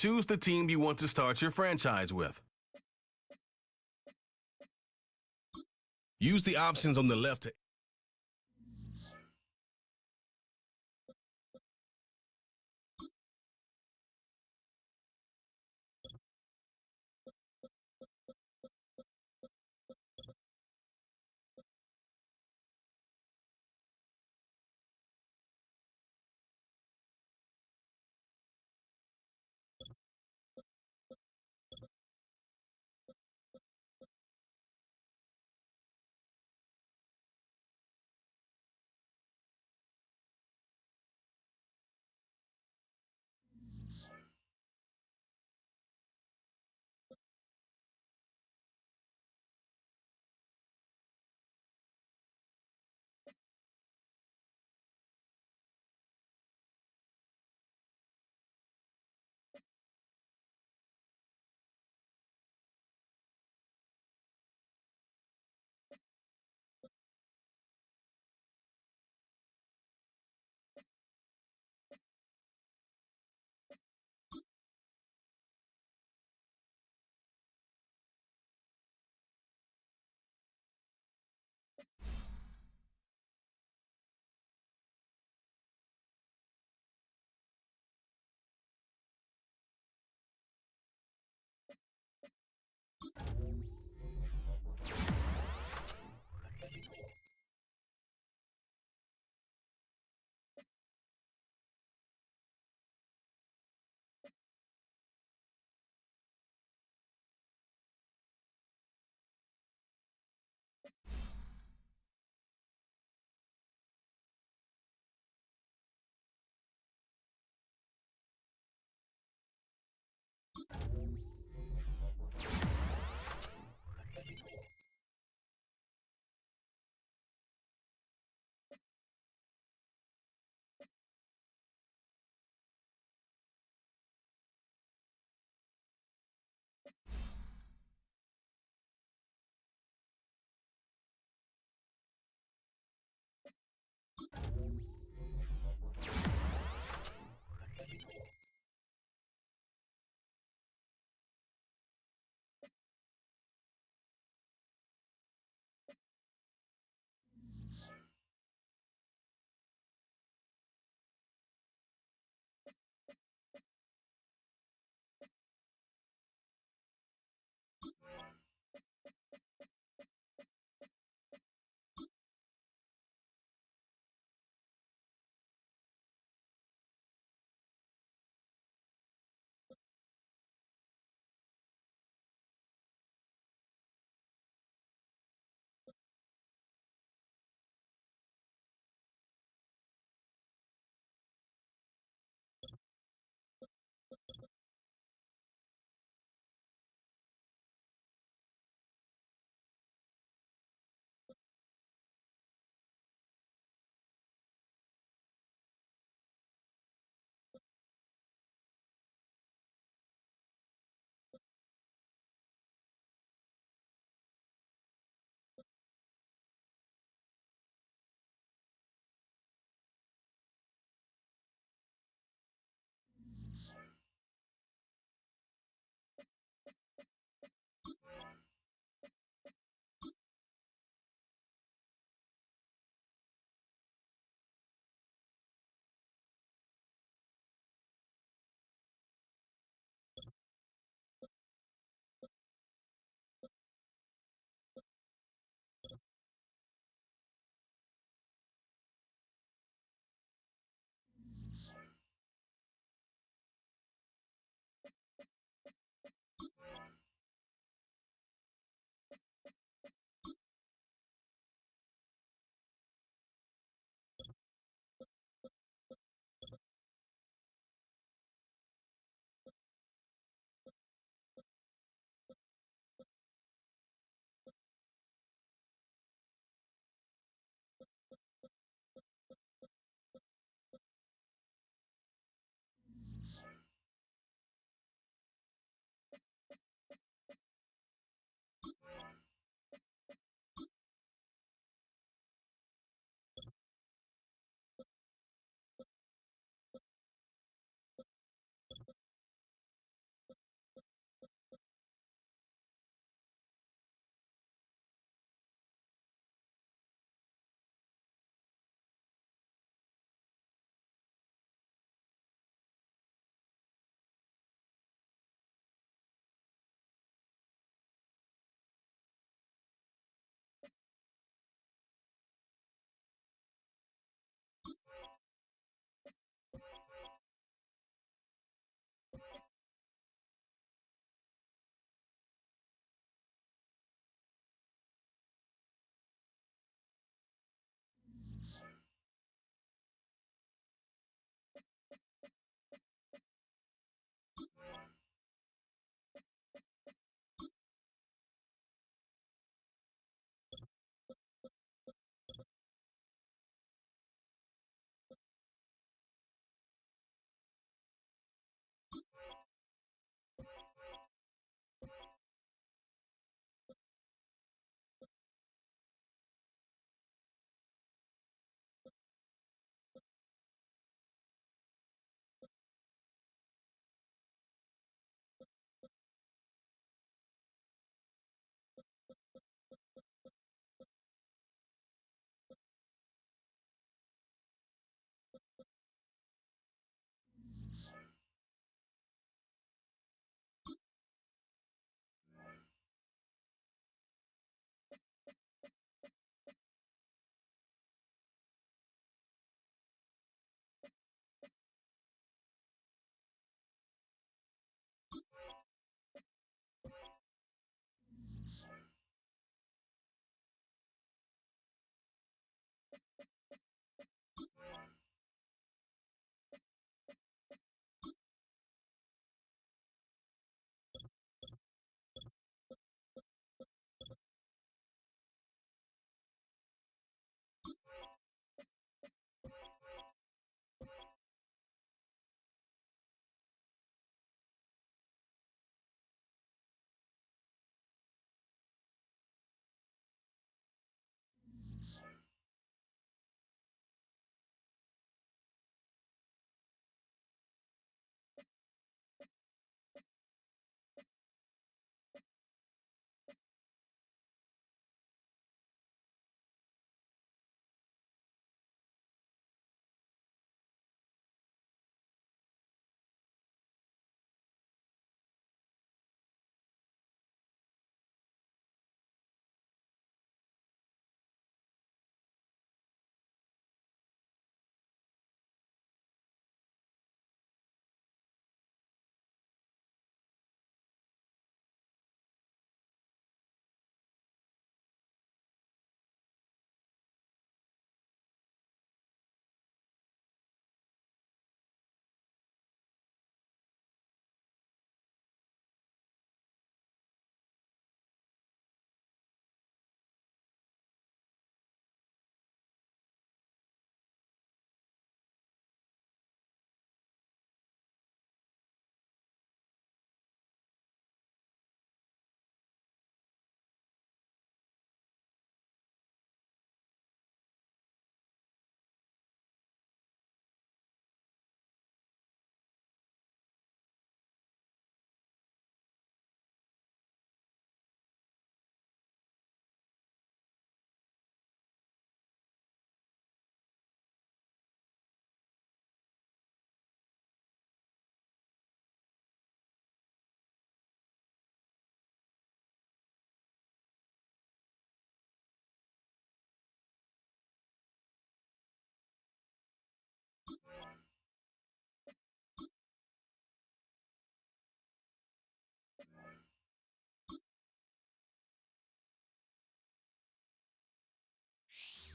Choose the team you want to start your franchise with. Use the options on the left to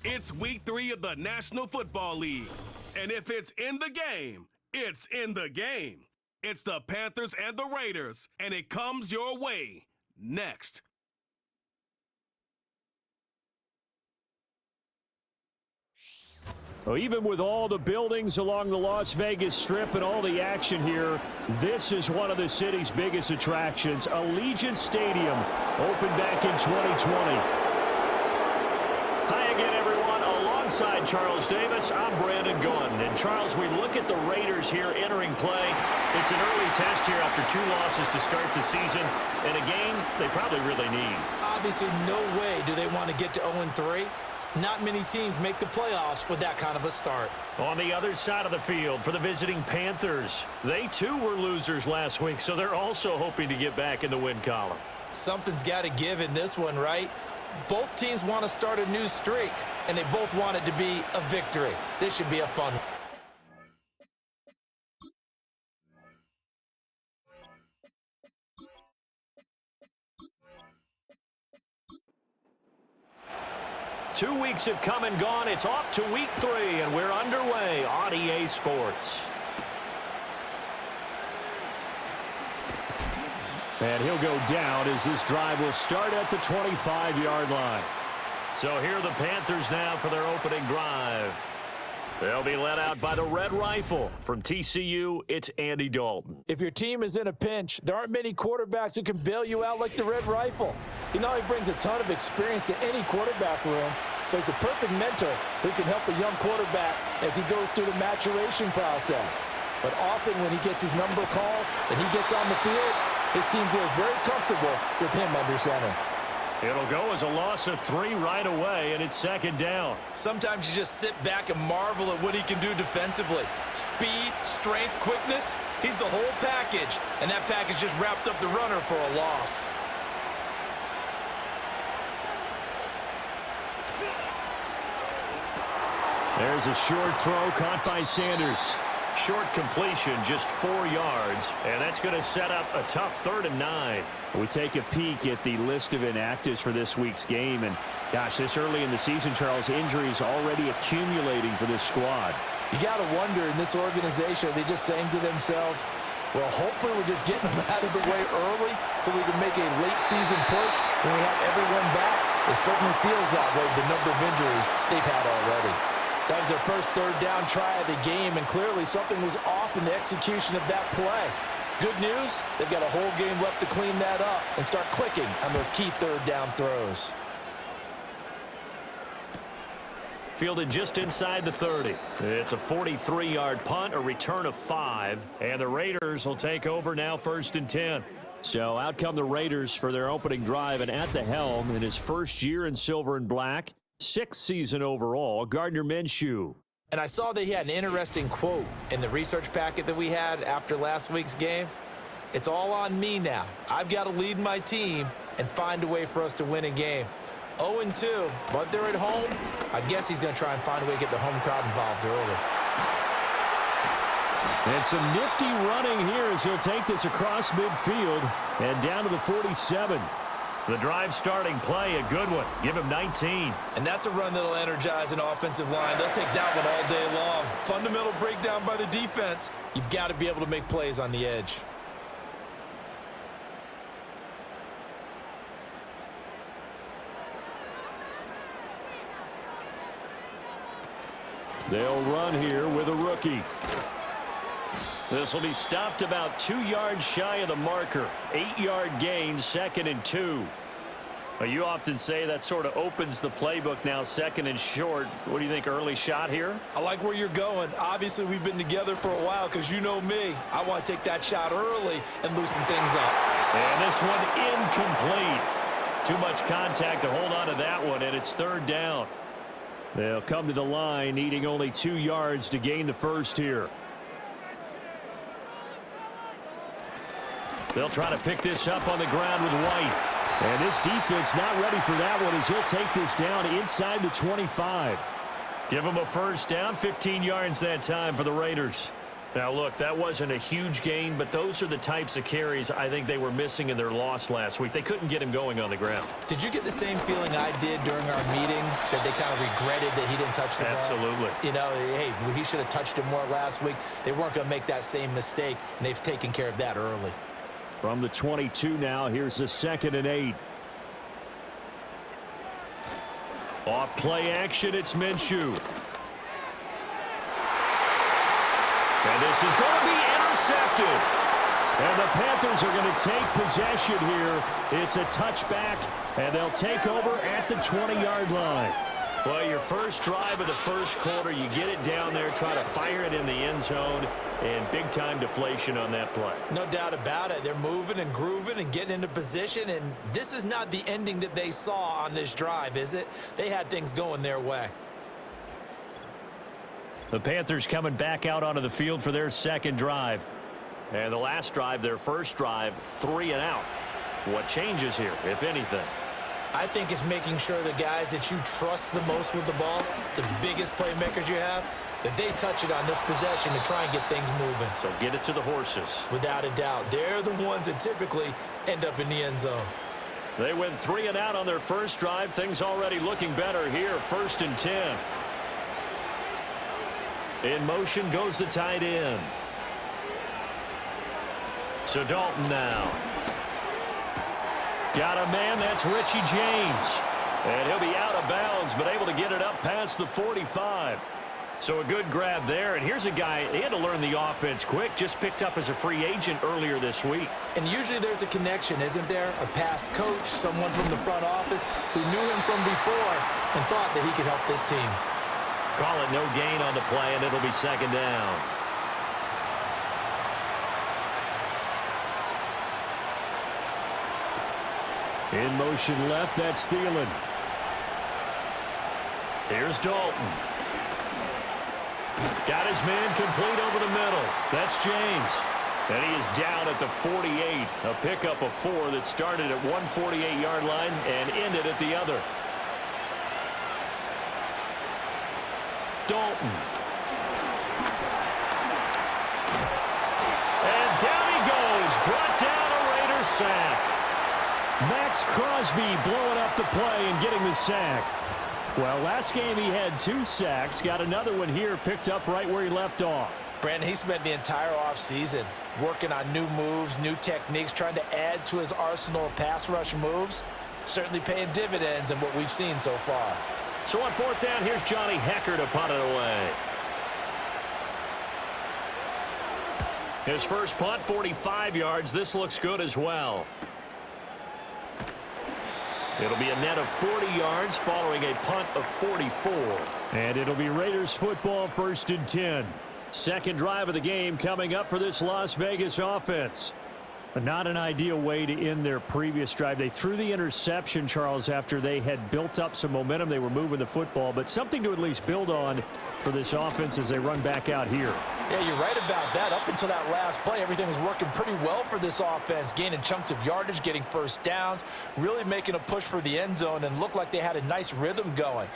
It's week 3 of the National Football League. And if it's in the game, it's in the game. It's the Panthers and the Raiders, and it comes your way next. Well, even with all the buildings along the Las Vegas Strip and all the action here, this is one of the city's biggest attractions. Allegiant Stadium opened back in 2020. Hi again, everyone. Alongside Charles Davis, I'm Brandon Gunn. And Charles, we look at the Raiders here entering play. It's an early test here after 2 losses to start the season, and a game they probably really need. Obviously, no way do they want to get to 0-3. Not many teams make the playoffs with that kind of a start. On the other side of the field for the visiting Panthers, they too were losers last week, so they're also hoping to get back in the win column. Something's got to give in this one, right? Both teams want to start a new streak, and they both want it to be a victory. This should be a fun one. Two weeks have come and gone. It's off to week 3, and we're underway on EA Sports. And he'll go down as this drive will start at the 25-yard line. So here are the Panthers now for their opening drive. They'll be led out by the Red Rifle. From TCU, it's Andy Dalton. If your team is in a pinch, there aren't many quarterbacks who can bail you out like the Red Rifle. He not only brings a ton of experience to any quarterback room, but he's the perfect mentor who can help a young quarterback as he goes through the maturation process. But often when he gets his number called and he gets on the field, his team feels very comfortable with him under center. It'll go as a loss of 3 right away, and it's second down. Sometimes you just sit back and marvel at what he can do defensively. Speed, strength, quickness, he's the whole package. And that package just wrapped up the runner for a loss. There's a short throw caught by Sanders. Short completion, just 4 yards, and that's going to set up a tough 3rd and 9. We take a peek at the list of inactives for this week's game, and gosh, this early in the season, Charles, injuries already accumulating for this squad. You got to wonder in this organization, they just saying to themselves, well, hopefully we're just getting them out of the way early so we can make a late season push when we have everyone back. It certainly feels that way with the number of injuries they've had already. That was their first 3rd down try of the game, and clearly something was off in the execution of that play. Good news, they've got a whole game left to clean that up and start clicking on those key 3rd down throws. Fielded just inside the 30. It's a 43-yard punt, a return of 5, and the Raiders will take over now 1st and 10. So out come the Raiders for their opening drive, and at the helm in his first year in silver and black, 6th season overall, Gardner Minshew. And I saw that he had an interesting quote in the research packet that we had after last week's game. It's all on me now. I've got to lead my team and find a way for us to win a game. 0-2, but they're at home. I guess he's going to try and find a way to get the home crowd involved early. And some nifty running here as he'll take this across midfield and down to the 47. The drive starting play, a good one. Give him 19. And that's a run that'll energize an offensive line. They'll take that one all day long. Fundamental breakdown by the defense. You've got to be able to make plays on the edge. They'll run here with a rookie. This will be stopped about 2 yards shy of the marker. 8-yard gain, 2nd and 2. Well, you often say that sort of opens the playbook now, 2nd and short. What do you think, early shot here? I like where you're going. Obviously, we've been together for a while because you know me. I want to take that shot early and loosen things up. And this one incomplete. Too much contact to hold on to that one, and it's 3rd down. They'll come to the line, needing only 2 yards to gain the first here. They'll try to pick this up on the ground with White. And this defense not ready for that one as he'll take this down inside the 25. Give him a first down, 15 yards that time for the Raiders. Now, look, that wasn't a huge gain, but those are the types of carries I think they were missing in their loss last week. They couldn't get him going on the ground. Did you get the same feeling I did during our meetings, that they kind of regretted that he didn't touch the ball? Absolutely. You know, hey, he should have touched it more last week. They weren't going to make that same mistake, and they've taken care of that early. From the 22 now, here's the 2nd and 8. Off play action, it's Minshew. And this is going to be intercepted. And the Panthers are going to take possession here. It's a touchback, and they'll take over at the 20-yard line. Well, your first drive of the first quarter, you get it down there, try to fire it in the end zone, and big-time deflation on that play. No doubt about it. They're moving and grooving and getting into position, and this is not the ending that they saw on this drive, is it? They had things going their way. The Panthers coming back out onto the field for their second drive. And the last drive, their first drive, 3 and out. What changes here, if anything? I think it's making sure the guys that you trust the most with the ball, the biggest playmakers you have, that they touch it on this possession to try and get things moving. So get it to the horses. Without a doubt. They're the ones that typically end up in the end zone. They went 3 and out on their first drive. Things already looking better here. 1st and 10. In motion goes the tight end. So Dalton now. Got a man, that's Richie James. And he'll be out of bounds, but able to get it up past the 45. So a good grab there. And here's a guy, he had to learn the offense quick, just picked up as a free agent earlier this week. And usually there's a connection, isn't there? A past coach, someone from the front office who knew him from before and thought that he could help this team. Call it no gain on the play, and it'll be 2nd down. In motion left, that's Thielen. Here's Dalton. Got his man complete over the middle. That's James. And he is down at the 48. A pickup of 4 that started at 148-yard line and ended at the other. Dalton. And down he goes. Brought down a Raiders sack. Max Crosby blowing up the play and getting the sack. Well, last game he had 2 sacks. Got another one here, picked up right where he left off. Brandon, he spent the entire offseason working on new moves, new techniques, trying to add to his arsenal of pass rush moves. Certainly paying dividends in what we've seen so far. So on 4th down, here's Johnny Hecker to punt it away. His first punt, 45 yards. This looks good as well. It'll be a net of 40 yards following a punt of 44. And it'll be Raiders football, 1st and 10. Second drive of the game coming up for this Las Vegas offense. Not an ideal way to end their previous drive. They threw the interception, Charles, after they had built up some momentum. They were moving the football, but something to at least build on for this offense as they run back out here. Yeah, you're right about that. Up until that last play, everything was working pretty well for this offense, gaining chunks of yardage, getting first downs, really making a push for the end zone, and looked like they had a nice rhythm going.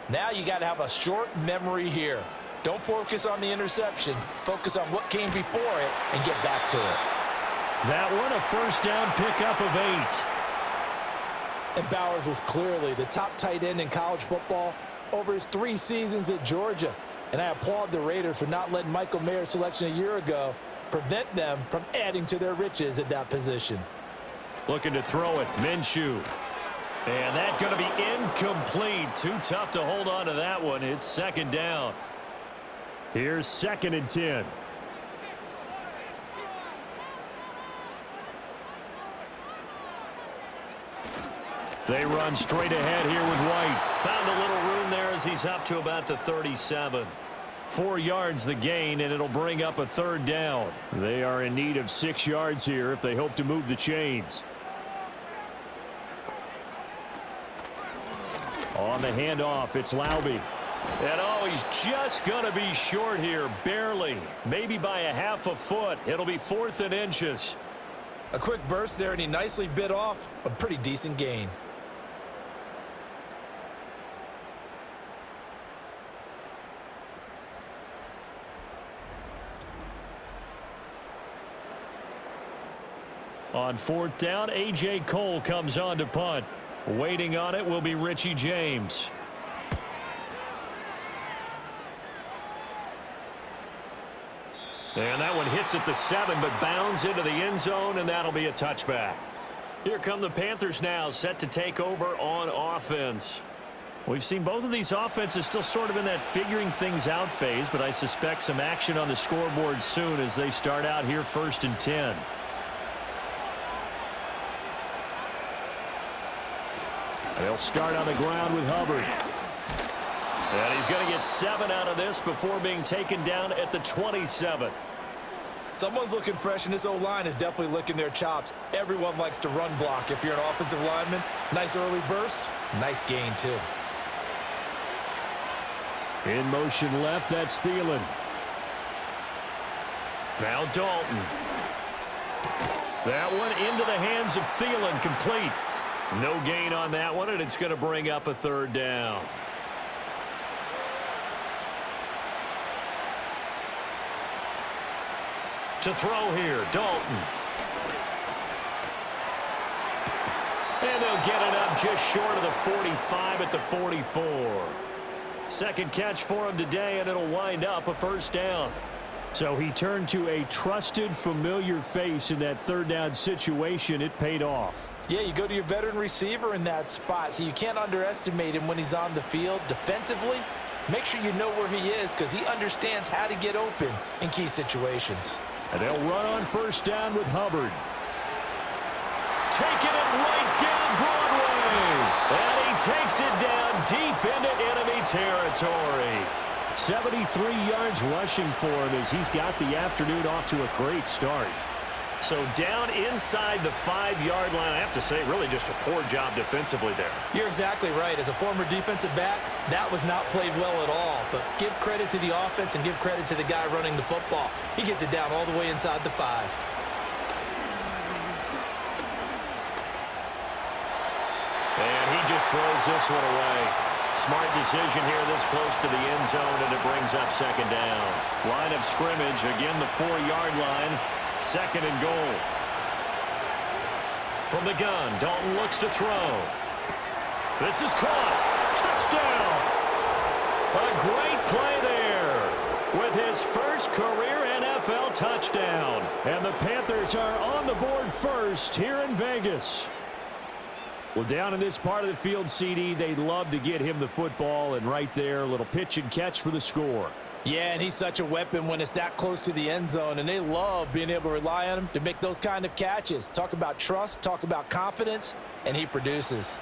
Now you got to have a short memory here. Don't focus on the interception. Focus on what came before it and get back to it. That one, a first down pickup of 8. And Bowers was clearly the top tight end in college football over his 3 seasons at Georgia. And I applaud the Raiders for not letting Michael Mayer's selection a year ago prevent them from adding to their riches at that position. Looking to throw it, Minshew. And that's going to be incomplete. Too tough to hold on to that one. It's 2nd down. Here's 2nd and 10. They run straight ahead here with White. Found a little room there as he's up to about the 37. 4 yards the gain, and it'll bring up a 3rd down. They are in need of 6 yards here if they hope to move the chains. On the handoff, it's Laube. And oh, he's just going to be short here, barely. Maybe by a half a foot. It'll be 4th and inches. A quick burst there, and he nicely bit off a pretty decent gain. On fourth down, A.J. Cole comes on to punt. Waiting on it will be Richie James. And that one hits at the 7, but bounds into the end zone, and that'll be a touchback. Here come the Panthers now, set to take over on offense. We've seen both of these offenses still sort of in that figuring things out phase, but I suspect some action on the scoreboard soon as they start out here 1st and 10. They'll start on the ground with Hubbard. And he's going to get 7 out of this before being taken down at the 27. Someone's looking fresh, and this O-line is definitely licking their chops. Everyone likes to run block. If you're an offensive lineman, nice early burst, nice gain too. In motion left, that's Thielen. Now Dalton. That one into the hands of Thielen, complete. No gain on that one, and it's going to bring up a 3rd down. To throw here, Dalton. And they'll get it up just short of the 45 at the 44. Second catch for him today, and it'll wind up a 1st down. So he turned to a trusted, familiar face in that 3rd down situation. It paid off. Yeah, you go to your veteran receiver in that spot, so you can't underestimate him when he's on the field. Defensively, make sure you know where he is because he understands how to get open in key situations. And they'll run on 1st down with Hubbard. Taking it right down Broadway. And he takes it down deep into enemy territory. 73 yards rushing for him as he's got the afternoon off to a great start. So down inside the 5-yard line. I have to say, really just a poor job defensively there. You're exactly right. As a former defensive back, that was not played well at all. But give credit to the offense and give credit to the guy running the football. He gets it down all the way inside the 5. And he just throws this one away. Smart decision here this close to the end zone, and it brings up 2nd down. Line of scrimmage, again the 4-yard line. 2nd and goal. From the gun, Dalton looks to throw. This is caught. Touchdown. A great play there with his first career NFL touchdown. And the Panthers are on the board first here in Vegas. Well, down in this part of the field, CD, they'd love to get him the football, and right there, a little pitch and catch for the score. Yeah, and he's such a weapon when it's that close to the end zone, and they love being able to rely on him to make those kind of catches. Talk about trust, talk about confidence, and he produces.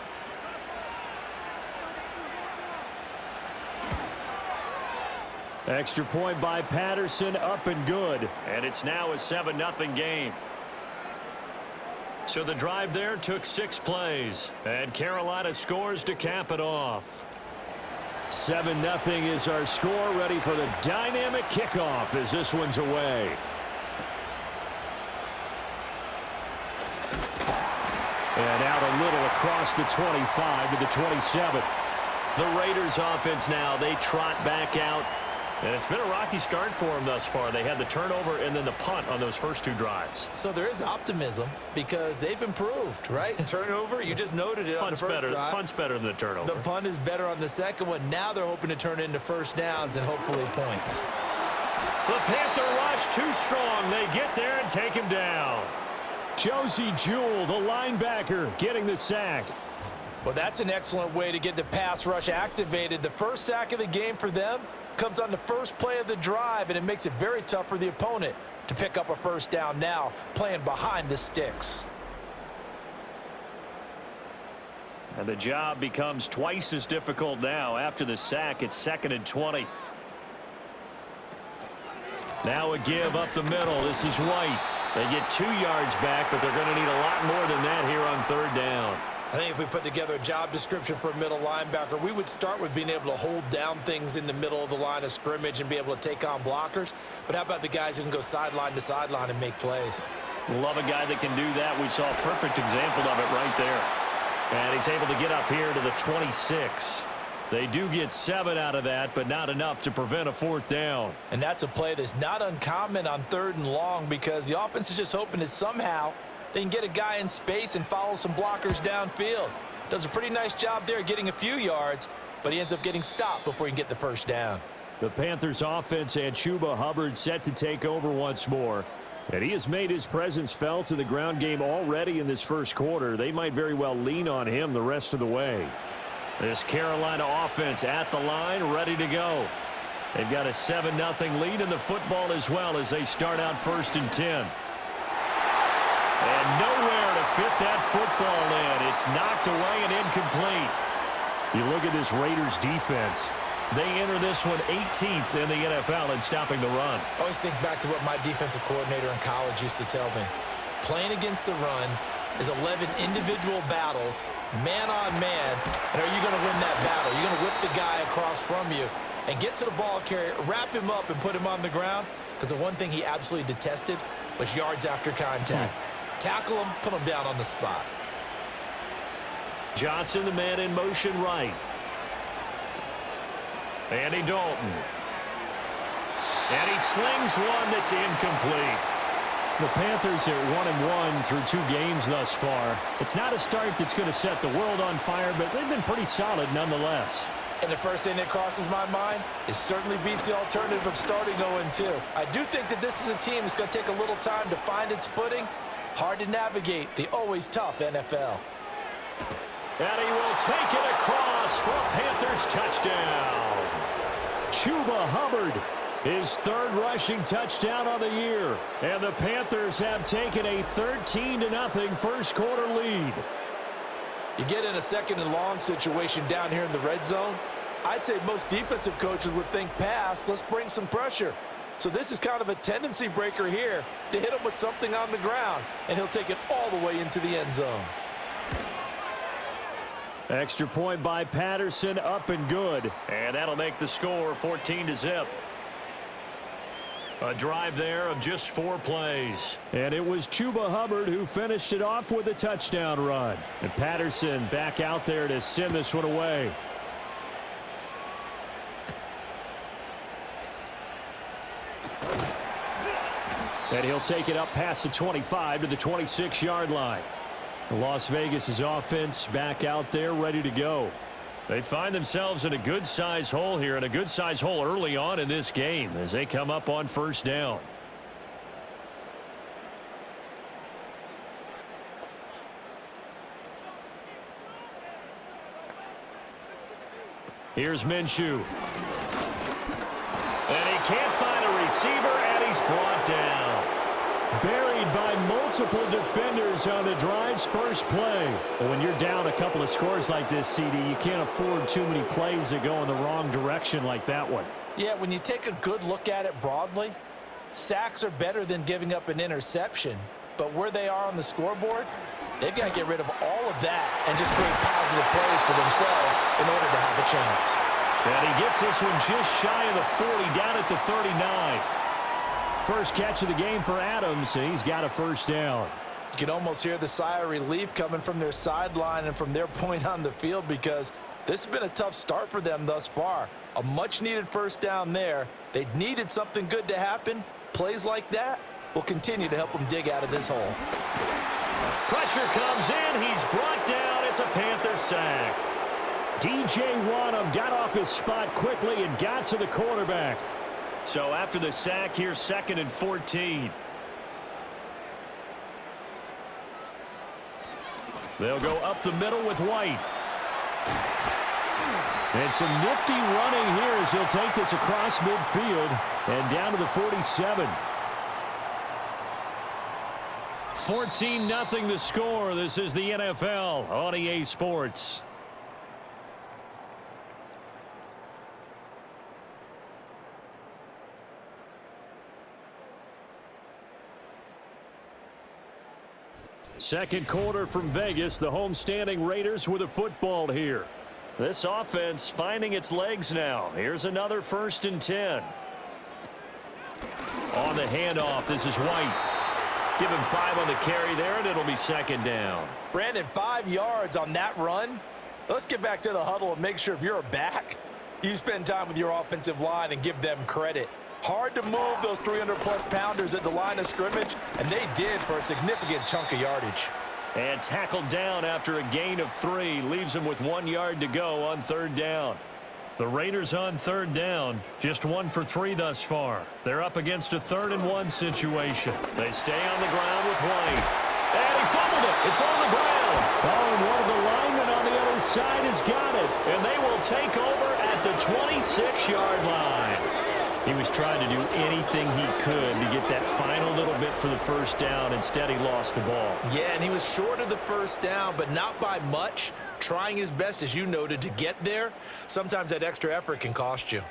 Extra point by Patterson, up and good. And it's now a 7-0 game. So the drive there took 6 plays, and Carolina scores to cap it off. 7-0 is our score, ready for the dynamic kickoff as this one's away. And out a little across the 25 to the 27. The Raiders offense now, they trot back out. And it's been a rocky start for them thus far. They had the turnover and then the punt on those first 2 drives. So there is optimism because they've improved, right? Turnover, you just noted it on the first drive. Punt's better than the turnover. The punt is better on the second one. Now they're hoping to turn it into 1st downs and hopefully points. The Panther rush too strong. They get there and take him down. Josie Jewell, the linebacker, getting the sack. Well, that's an excellent way to get the pass rush activated. The first sack of the game for them comes on the first play of the drive, and it makes it very tough for the opponent to pick up a 1st down now, playing behind the sticks. And the job becomes twice as difficult now. After the sack, it's 2nd and 20. Now a give up the middle. This is White. They get 2 yards back, but they're going to need a lot more than that here on 3rd down. I think if we put together a job description for a middle linebacker, we would start with being able to hold down things in the middle of the line of scrimmage and be able to take on blockers. But how about the guys who can go sideline to sideline and make plays? Love a guy that can do that. We saw a perfect example of it right there. And he's able to get up here to the 26. They do get 7 out of that, but not enough to prevent a 4th down. And that's a play that's not uncommon on 3rd and long because the offense is just hoping that somehow They can get a guy in space and follow some blockers downfield. Does a pretty nice job there getting a few yards, but he ends up getting stopped before he can get the first down. The Panthers offense and Chuba Hubbard set to take over once more. And he has made his presence felt in the ground game already in this first quarter. They might very well lean on him the rest of the way. This Carolina offense at the line, ready to go. They've got a 7-0 lead in the football as well as they start out 1st and 10. And nowhere to fit that football in. It's knocked away and incomplete. You look at this Raiders defense. They enter this one 18th in the NFL in stopping the run. I always think back to what my defensive coordinator in college used to tell me. Playing against the run is 11 individual battles, man on man, and are you going to win that battle? You're going to whip the guy across from you and get to the ball carrier, wrap him up, and put him on the ground, because the one thing he absolutely detested was yards after contact. Tackle him, put him down on the spot. Johnson, the man in motion right. Andy Dalton. And he slings one that's incomplete. The Panthers are 1-1 through 2 games thus far. It's not a start that's going to set the world on fire, but they've been pretty solid nonetheless. And the first thing that crosses my mind, it certainly beats the alternative of starting 0-2. I do think that this is a team that's going to take a little time to find its footing. Hard to navigate the always tough NFL. And he will take it across for a Panthers touchdown. Chuba Hubbard, his 3rd rushing touchdown of the year. And the Panthers have taken a 13-0 first quarter lead. You get in a 2nd and long situation down here in the red zone. I'd say most defensive coaches would think pass, let's bring some pressure. So this is kind of a tendency breaker here to hit him with something on the ground, and he'll take it all the way into the end zone. Extra point by Patterson, up and good. And that'll make the score 14-0. A drive there of just 4 plays. And it was Chuba Hubbard who finished it off with a touchdown run. And Patterson back out there to send this one away. And he'll take it up past the 25 to the 26-yard line. Las Vegas' offense back out there ready to go. They find themselves in a good-sized hole here, and a good-sized hole early on in this game as they come up on 1st down. Here's Minshew. And he can't find a receiver, and he's brought down. Buried by multiple defenders on the drive's first play. When you're down a couple of scores like this, CD, you can't afford too many plays that go in the wrong direction like that one. Yeah, when you take a good look at it broadly, sacks are better than giving up an interception. But where they are on the scoreboard, they've got to get rid of all of that and just create positive plays for themselves in order to have a chance. And he gets this one just shy of the 40, down at the 39. First catch of the game for Adams, and he's got a 1st down. You can almost hear the sigh of relief coming from their sideline and from their point on the field, because this has been a tough start for them thus far. A much-needed 1st down there. They needed something good to happen. Plays like that will continue to help them dig out of this hole. Pressure comes in. He's brought down. It's a Panther sack. DJ Wanham got off his spot quickly and got to the quarterback. So after the sack, here's 2nd and 14. They'll go up the middle with White. And some nifty running here as he'll take this across midfield and down to the 47. 14-0 the score. This is the NFL on EA Sports. Second quarter from Vegas. The homestanding Raiders with a football here. This offense finding its legs now. Here's another 1st and 10. On the handoff, this is White. Give him 5 on the carry there, and it'll be 2nd down. Brandon, 5 yards on that run. Let's get back to the huddle and make sure if you're a back, you spend time with your offensive line and give them credit. Hard to move those 300-plus pounders at the line of scrimmage, and they did for a significant chunk of yardage. And tackled down after a gain of 3. Leaves him with 1 yard to go on 3rd down. The Raiders on 3rd down, just 1 for 3 thus far. They're up against a 3rd and 1 situation. They stay on the ground with White. And he fumbled it. It's on the ground. Oh, and one of the linemen on the other side has got it. And they will take over at the 26-yard line. He was trying to do anything he could to get that final little bit for the 1st down. Instead, he lost the ball. Yeah, and he was short of the 1st down, but not by much. Trying his best, as you noted, to get there. Sometimes that extra effort can cost you.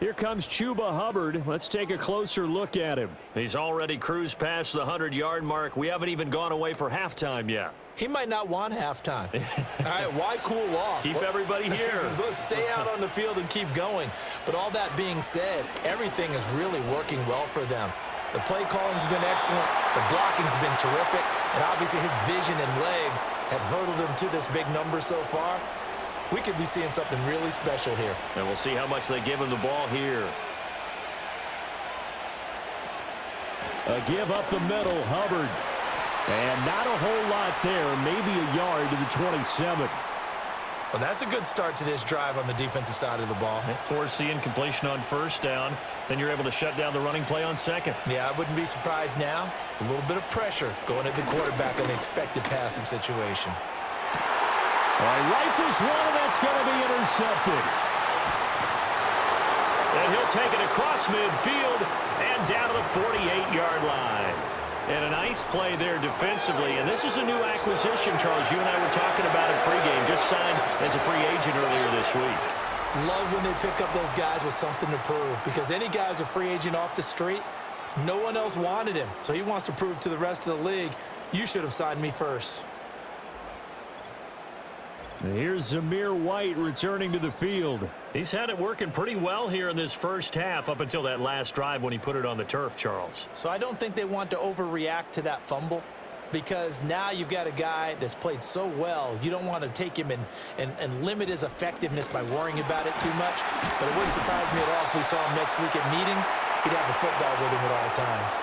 Here comes Chuba Hubbard. Let's take a closer look at him. He's already cruised past the 100-yard mark. We haven't even gone away for halftime yet. He might not want halftime. All right, why cool off? Keep everybody here. Let's stay out on the field and keep going. But all that being said, everything is really working well for them. The play calling's been excellent. The blocking's been terrific. And obviously his vision and legs have hurdled him to this big number so far. We could be seeing something really special here. And we'll see how much they give him the ball here. A give up the middle, Hubbard. And not a whole lot there, maybe a yard to the 27. Well, that's a good start to this drive on the defensive side of the ball. Force the incompletion on 1st down. Then you're able to shut down the running play on 2nd. Yeah, I wouldn't be surprised now. A little bit of pressure going at the quarterback on the expected passing situation. Rifles one, and that's going to be intercepted. And he'll take it across midfield and down to the 48-yard line. And a nice play there defensively. And this is a new acquisition, Charles. You and I were talking about it pregame. Just signed as a free agent earlier this week. Love when they pick up those guys with something to prove. Because any guy's a free agent off the street, no one else wanted him. So he wants to prove to the rest of the league, you should have signed me first. Here's Zamir White returning to the field. He's had it working pretty well here in this 1st half up until that last drive when he put it on the turf, Charles. So I don't think they want to overreact to that fumble, because now you've got a guy that's played so well. You don't want to take him and limit his effectiveness by worrying about it too much. But it wouldn't surprise me at all if we saw him next week at meetings. He'd have a football with him at all times.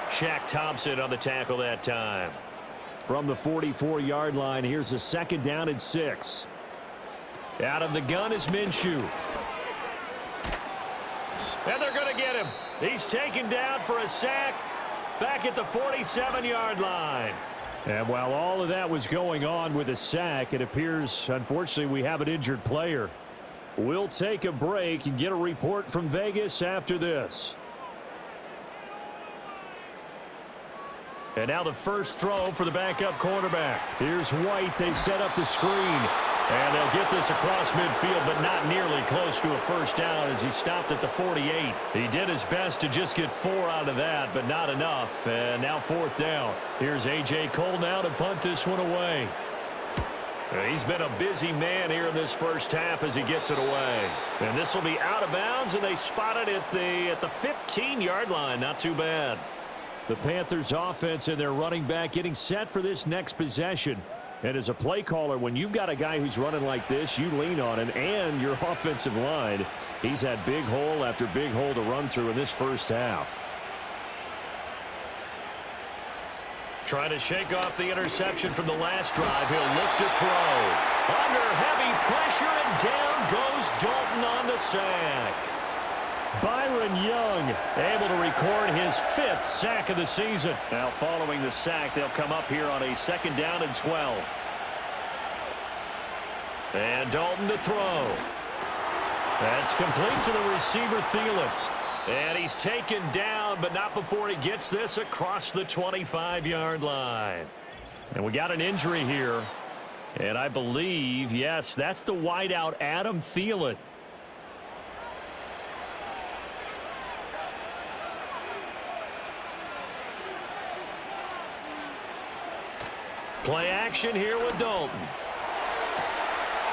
Shaq Thompson on the tackle that time. From the 44-yard line, here's a 2nd down and 6. Out of the gun is Minshew. And they're going to get him. He's taken down for a sack back at the 47-yard line. And while all of that was going on with a sack, it appears, unfortunately, we have an injured player. We'll take a break and get a report from Vegas after this. And now the first throw for the backup quarterback. Here's White. They set up the screen. And they'll get this across midfield, but not nearly close to a 1st down as he stopped at the 48. He did his best to just get 4 out of that, but not enough. And now 4th down. Here's A.J. Cole now to punt this one away. He's been a busy man here in this 1st half as he gets it away. And this will be out of bounds, and they spot it at the 15-yard line. Not too bad. The Panthers offense and their running back getting set for this next possession. And as a play caller, when you've got a guy who's running like this, you lean on him and your offensive line. He's had big hole after big hole to run through in this 1st half. Trying to shake off the interception from the last drive. He'll look to throw. Under heavy pressure, and down goes Dalton on the sack. Byron Young able to record his 5th sack of the season. Now following the sack, they'll come up here on a 2nd down and 12. And Dalton to throw. That's complete to the receiver, Thielen. And he's taken down, but not before he gets this across the 25-yard line. And we got an injury here. And I believe, yes, that's the wideout, Adam Thielen. Play action here with Dalton.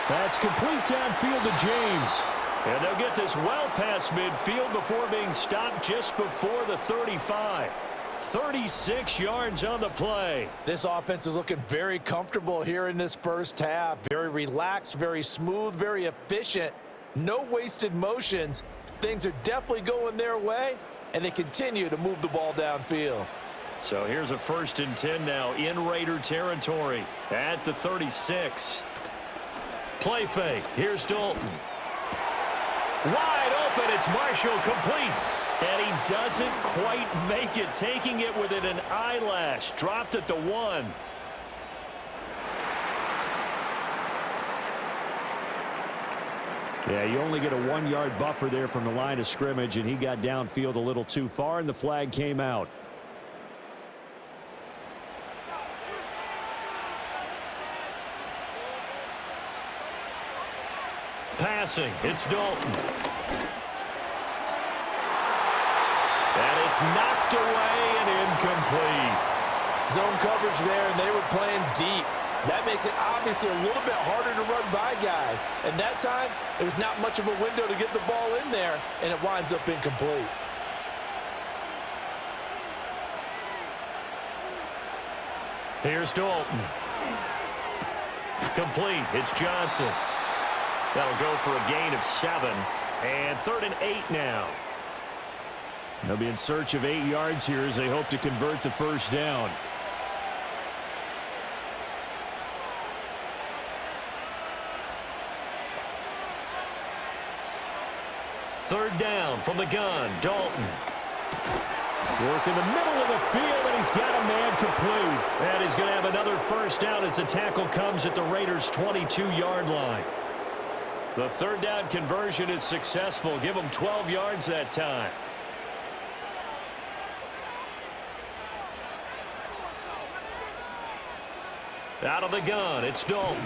That's complete downfield to James. And they'll get this well past midfield before being stopped just before the 35. 36 yards on the play. This offense is looking very comfortable here in this 1st half. Very relaxed, very smooth, very efficient. No wasted motions. Things are definitely going their way, and they continue to move the ball downfield. So here's a 1st and 10 now in Raider territory at the 36. Play fake. Here's Dalton. Wide open. It's Marshall, complete. And he doesn't quite make it, taking it within an eyelash. Dropped at the 1. Yeah, you only get a 1-yard buffer there from the line of scrimmage, and he got downfield a little too far, and the flag came out. Passing, it's Dalton. And it's knocked away and incomplete. Zone coverage there, and they were playing deep. That makes it obviously a little bit harder to run by guys. And that time, there was not much of a window to get the ball in there, and it winds up incomplete. Here's Dalton. Complete. It's Johnson. That'll go for a gain of 7. And 3rd and 8 now. They'll be in search of 8 yards here as they hope to convert the 1st down. Third down from the gun, Dalton. Work in the middle of the field, and he's got a man complete. And he's going to have another 1st down as the tackle comes at the Raiders' 22-yard line. The 3rd down conversion is successful. Give them 12 yards that time. Out of the gun, it's Dalton.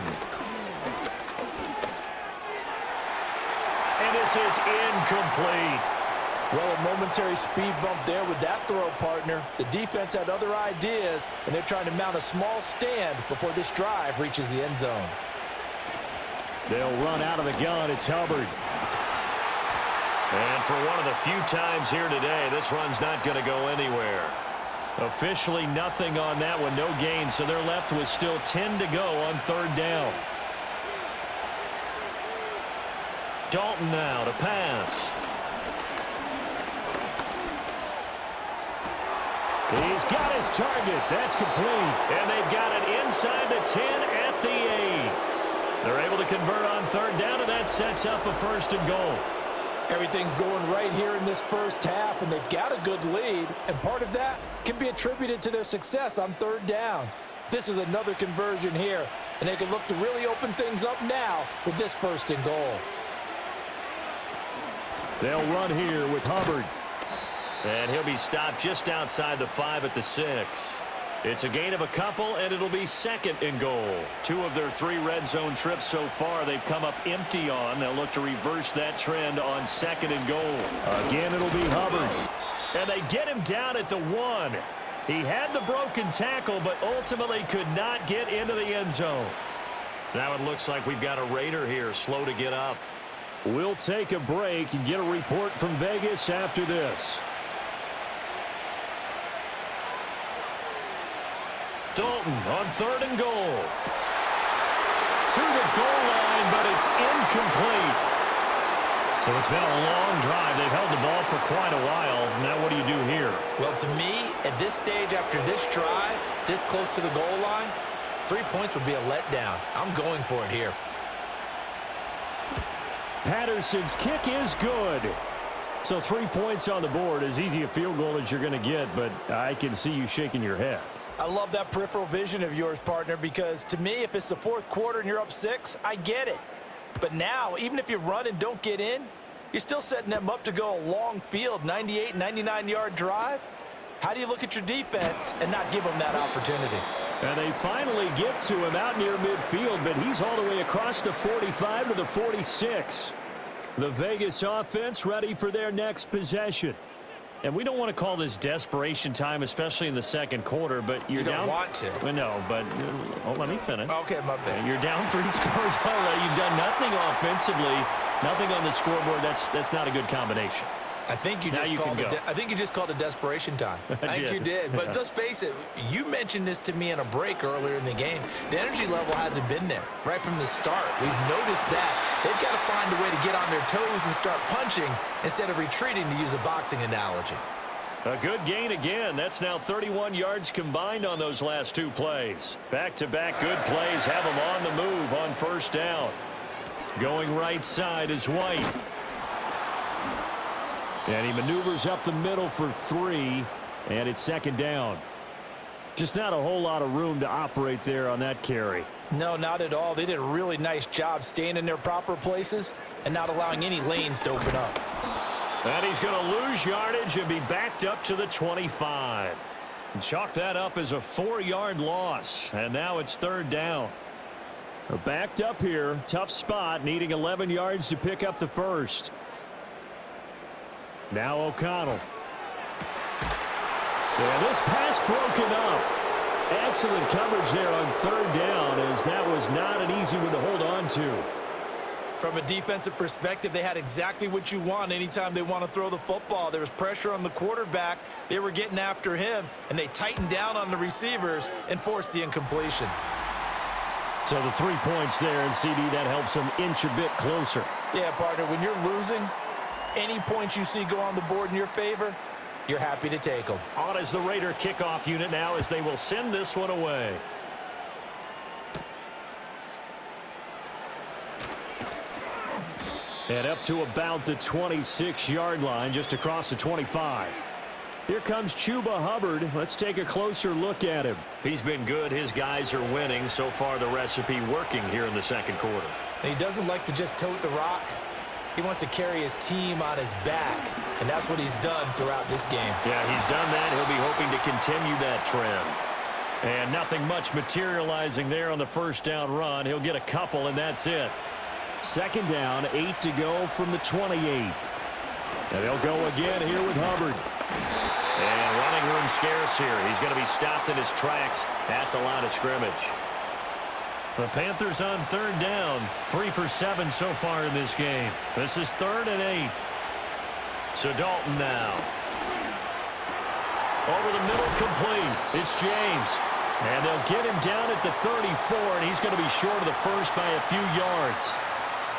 And this is incomplete. Well, a momentary speed bump there with that throw, partner. The defense had other ideas, and they're trying to mount a small stand before this drive reaches the end zone. They'll run out of the gun. It's Hubbard. And for one of the few times here today, this run's not going to go anywhere. Officially nothing on that one, no gain, so they're left with still 10 to go on 3rd down. Dalton now to pass. He's got his target. That's complete. And they've got it inside the 10 at the 8. They're able to convert on 3rd down, and that sets up a 1st and goal. Everything's going right here in this first half, and they've got a good lead, and part of that can be attributed to their success on 3rd downs. This is another conversion here, and they can look to really open things up now with this 1st and goal. They'll run here with Hubbard. And he'll be stopped just outside the 5 at the 6. It's a gain of a couple, and it'll be 2nd and goal. 2 of their 3 red zone trips so far they've come up empty on. They'll look to reverse that trend on 2nd and goal. Again, it'll be Hubbard. And they get him down at the 1. He had the broken tackle, but ultimately could not get into the end zone. Now it looks like we've got a Raider here, slow to get up. We'll take a break and get a report from Vegas after this. Dalton on 3rd and goal. To the goal line, but it's incomplete. So it's been a long drive. They've held the ball for quite a while. Now what do you do here? Well, to me, at this stage after this drive, this close to the goal line, 3 points would be a letdown. I'm going for it here. Patterson's kick is good. So 3 points on the board, as easy a field goal as you're going to get, but I can see you shaking your head. I love that peripheral vision of yours, partner, because to me, if it's the 4th quarter and you're up 6, I get it. But now, even if you run and don't get in, you're still setting them up to go a long field, 98, 99-yard drive. How do you look at your defense and not give them that opportunity? And they finally get to him out near midfield, but he's all the way across the 45 to the 46. The Vegas offense ready for their next possession. And we don't want to call this desperation time, especially in the 2nd quarter, but you're down. You don't want to. Well, no, but let me finish. Okay, my bad. You're down 3 scores already. You've done nothing offensively, nothing on the scoreboard. That's not a good combination. I think you just called it desperation time. I think you did. But let's face it, you mentioned this to me in a break earlier in the game. The energy level hasn't been there right from the start. We've noticed that. They've got to find a way to get on their toes and start punching instead of retreating, to use a boxing analogy. A good gain again. That's now 31 yards combined on those last two plays. Back-to-back good plays have them on the move on first down. Going right side is White. And he maneuvers up the middle for 3, and it's second down. Just not a whole lot of room to operate there on that carry. No, not at all. They did a really nice job staying in their proper places and not allowing any lanes to open up. And he's going to lose yardage and be backed up to the 25. And chalk that up as a 4-yard loss, and now it's third down. Backed up here, tough spot, needing 11 yards to pick up the first. Now O'Connell. And this pass broken up. Excellent coverage there on third down, as that was not an easy one to hold on to. From a defensive perspective, they had exactly what you want anytime they want to throw the football. There was pressure on the quarterback. They were getting after him, and they tightened down on the receivers and forced the incompletion. So the 3 points there, and CD, that helps them inch a bit closer. Yeah, partner, when you're losing, any points you see go on the board in your favor, you're happy to take them. On is the Raider kickoff unit now, as they will send this one away. And up to about the 26-yard line, just across the 25. Here comes Chuba Hubbard. Let's take a closer look at him. He's been good. His guys are winning. So far, the recipe working here in the second quarter. And he doesn't like to just tote the rock. He wants to carry his team on his back, and that's what he's done throughout this game. Yeah, he's done that. He'll be hoping to continue that trend. And nothing much materializing there on the first down run. He'll get a couple, and that's it. Second down, 8 to go from the 28. And they'll go again here with Hubbard. And running room scarce here. He's going to be stopped in his tracks at the line of scrimmage. The Panthers on third down, 3 for 7 so far in this game. This is 3rd and 8. So Dalton now. Over the middle, complete. It's James. And they'll get him down at the 34, and he's going to be short of the first by a few yards.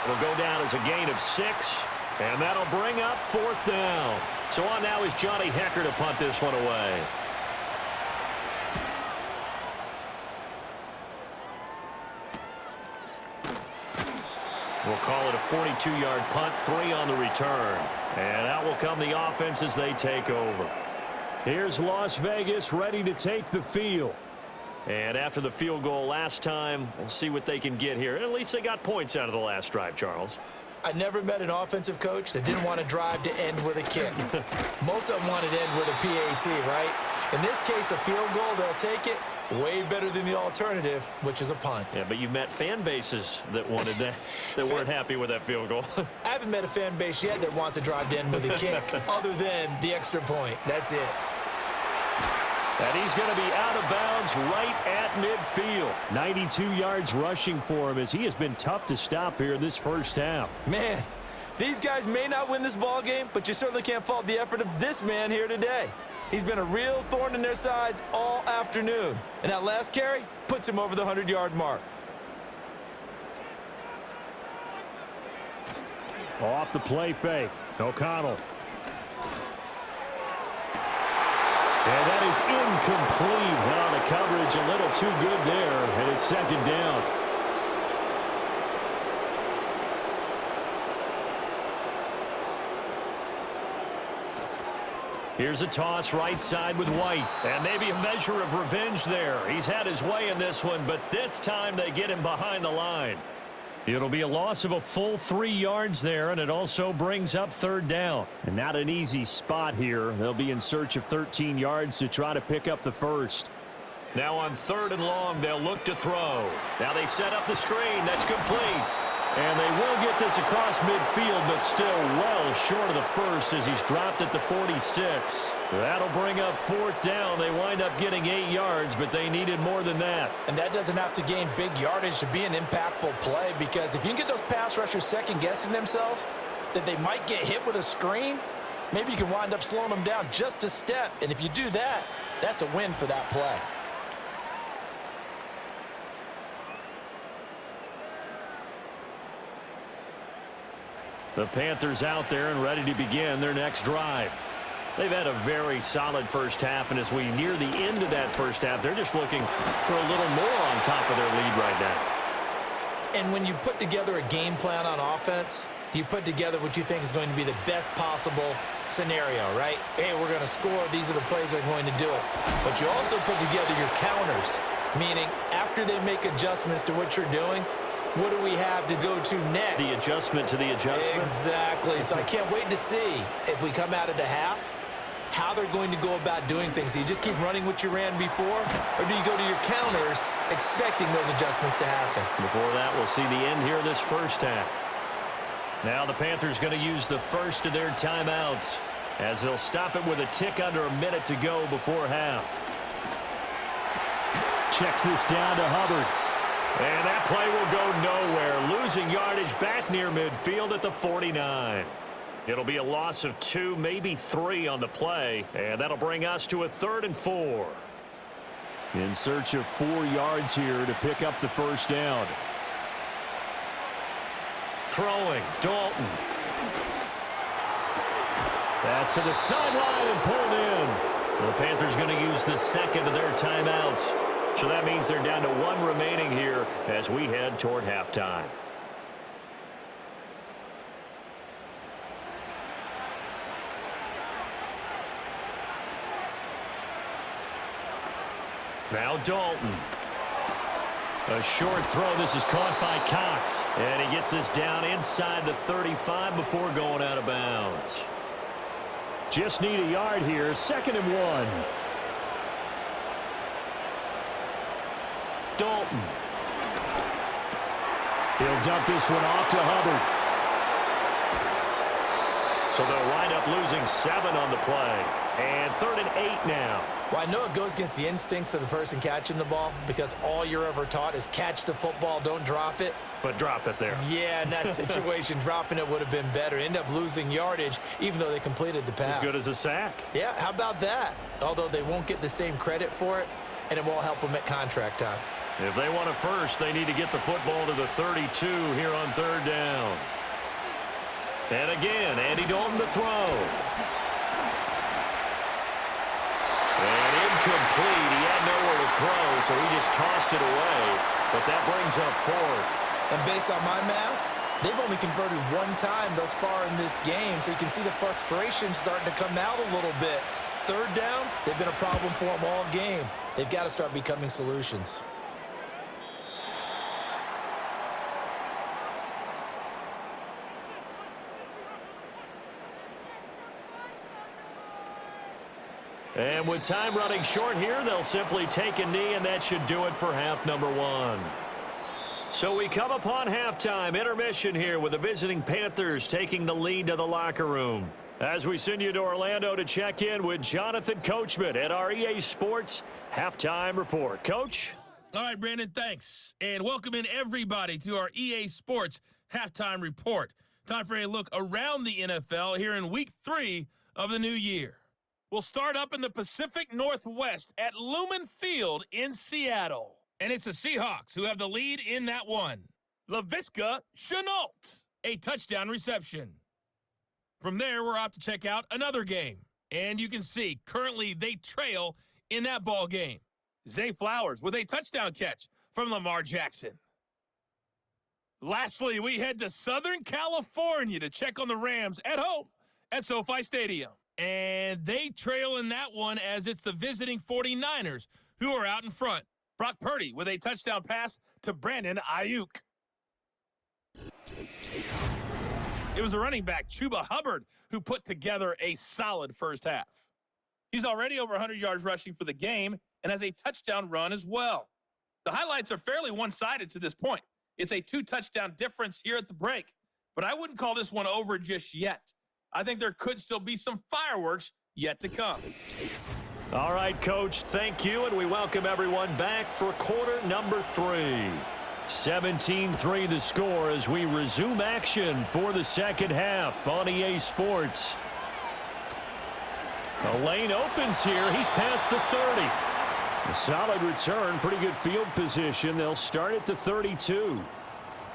It'll go down as a gain of 6, and that'll bring up 4th down. So on now is Johnny Hecker to punt this one away. We'll call it a 42-yard punt, 3 on the return. And out will come the offense as they take over. Here's Las Vegas ready to take the field. And after the field goal last time, we'll see what they can get here. At least they got points out of the last drive, Charles. I never met an offensive coach that didn't want to drive to end with a kick. Most of them wanted to end with a PAT, right? In this case, a field goal, they'll take it. Way better than the alternative, which is a punt. Yeah, but you've met fan bases that wanted that, that weren't happy with that field goal. I haven't met a fan base yet that wants to drive to end with a kick, other than the extra point. That's it. And he's going to be out of bounds right at midfield. 92 yards rushing for him, as he has been tough to stop here in this first half. Man, these guys may not win this ball game, but you certainly can't fault the effort of this man here today. He's been a real thorn in their sides all afternoon. And that last carry puts him over the 100-yard mark. Off the play fake. O'Connell. And that is incomplete. Now the coverage a little too good there, and it's second down. Here's a toss right side with White. And maybe a measure of revenge there. He's had his way in this one, but this time they get him behind the line. It'll be a loss of a full 3 yards there, and it also brings up third down. And not an easy spot here. They'll be in search of 13 yards to try to pick up the first. Now on 3rd and long, they'll look to throw. Now they set up the screen. That's complete. And they will get this across midfield, but still well short of the first as he's dropped at the 46. That'll bring up 4th down. They wind up getting 8 yards, but they needed more than that. And that doesn't have to gain big yardage to be an impactful play, because if you can get those pass rushers second-guessing themselves, that they might get hit with a screen, maybe you can wind up slowing them down just a step. And if you do that, that's a win for that play. The Panthers out there and ready to begin their next drive. They've had a very solid first half, and as we near the end of that first half, they're just looking for a little more on top of their lead right now. And when you put together a game plan on offense, you put together what you think is going to be the best possible scenario, right? Hey, we're going to score. These are the plays that are going to do it. But you also put together your counters, meaning after they make adjustments to what you're doing, what do we have to go to next? The adjustment to the adjustment. Exactly. So I can't wait to see if we come out of the half, how they're going to go about doing things. Do you just keep running what you ran before, or do you go to your counters expecting those adjustments to happen? Before that, we'll see the end here of this first half. Now the Panthers going to use the first of their timeouts as they'll stop it with a tick under a minute to go before half. Checks this down to Hubbard. And that play will go nowhere, losing yardage back near midfield at the 49. It'll be a loss of 2, maybe 3 on the play, and that'll bring us to a 3rd and 4. In search of 4 yards here to pick up the first down. Throwing, Dalton. Pass to the sideline and pulled in. The Panthers going to use the second of their timeouts. So that means they're down to 1 remaining here as we head toward halftime. Now Dalton. A short throw. This is caught by Cox. And he gets this down inside the 35 before going out of bounds. Just need a yard here. 2nd and 1. Dalton. He'll dump this one off to Hubbard. So they'll wind up losing 7 on the play. And 3rd and 8 now. Well, I know it goes against the instincts of the person catching the ball because all you're ever taught is catch the football, don't drop it. But drop it there. Yeah, in that situation, dropping it would have been better. End up losing yardage even though they completed the pass. As good as a sack. Yeah, how about that? Although they won't get the same credit for it, and it won't help them at contract time. If they want a first, they need to get the football to the 32 here on 3rd down. And again, Andy Dalton to throw. And incomplete. He had nowhere to throw, so he just tossed it away. But that brings up 4th. And based on my math, they've only converted 1 time thus far in this game, so you can see the frustration starting to come out a little bit. 3rd downs, they've been a problem for them all game. They've got to start becoming solutions. And with time running short here, they'll simply take a knee, and that should do it for half number 1. So we come upon halftime intermission here with the visiting Panthers taking the lead to the locker room. As we send you to Orlando to check in with Jonathan Coachman at our EA Sports Halftime Report. Coach? All right, Brandon, thanks. And welcome in everybody to our EA Sports Halftime Report. Time for a look around the NFL here in Week 3 of the new year. We'll start up in the Pacific Northwest at Lumen Field in Seattle. And it's the Seahawks who have the lead in that one. Laviska Shenault, a touchdown reception. From there, we're off to check out another game. And you can see, currently they trail in that ball game. Zay Flowers with a touchdown catch from Lamar Jackson. Lastly, we head to Southern California to check on the Rams at home at SoFi Stadium. And they trail in that one as it's the visiting 49ers who are out in front. Brock Purdy with a touchdown pass to Brandon Ayuk. It was the running back, Chuba Hubbard, who put together a solid first half. He's already over 100 yards rushing for the game and has a touchdown run as well. The highlights are fairly one-sided to this point. It's a 2-touchdown difference here at the break, but I wouldn't call this one over just yet. I think there could still be some fireworks yet to come. All right, Coach, thank you, and we welcome everyone back for quarter number 3. 17-3 the score as we resume action for the second half on EA Sports. The lane opens here. He's past the 30. A solid return, pretty good field position. They'll start at the 32.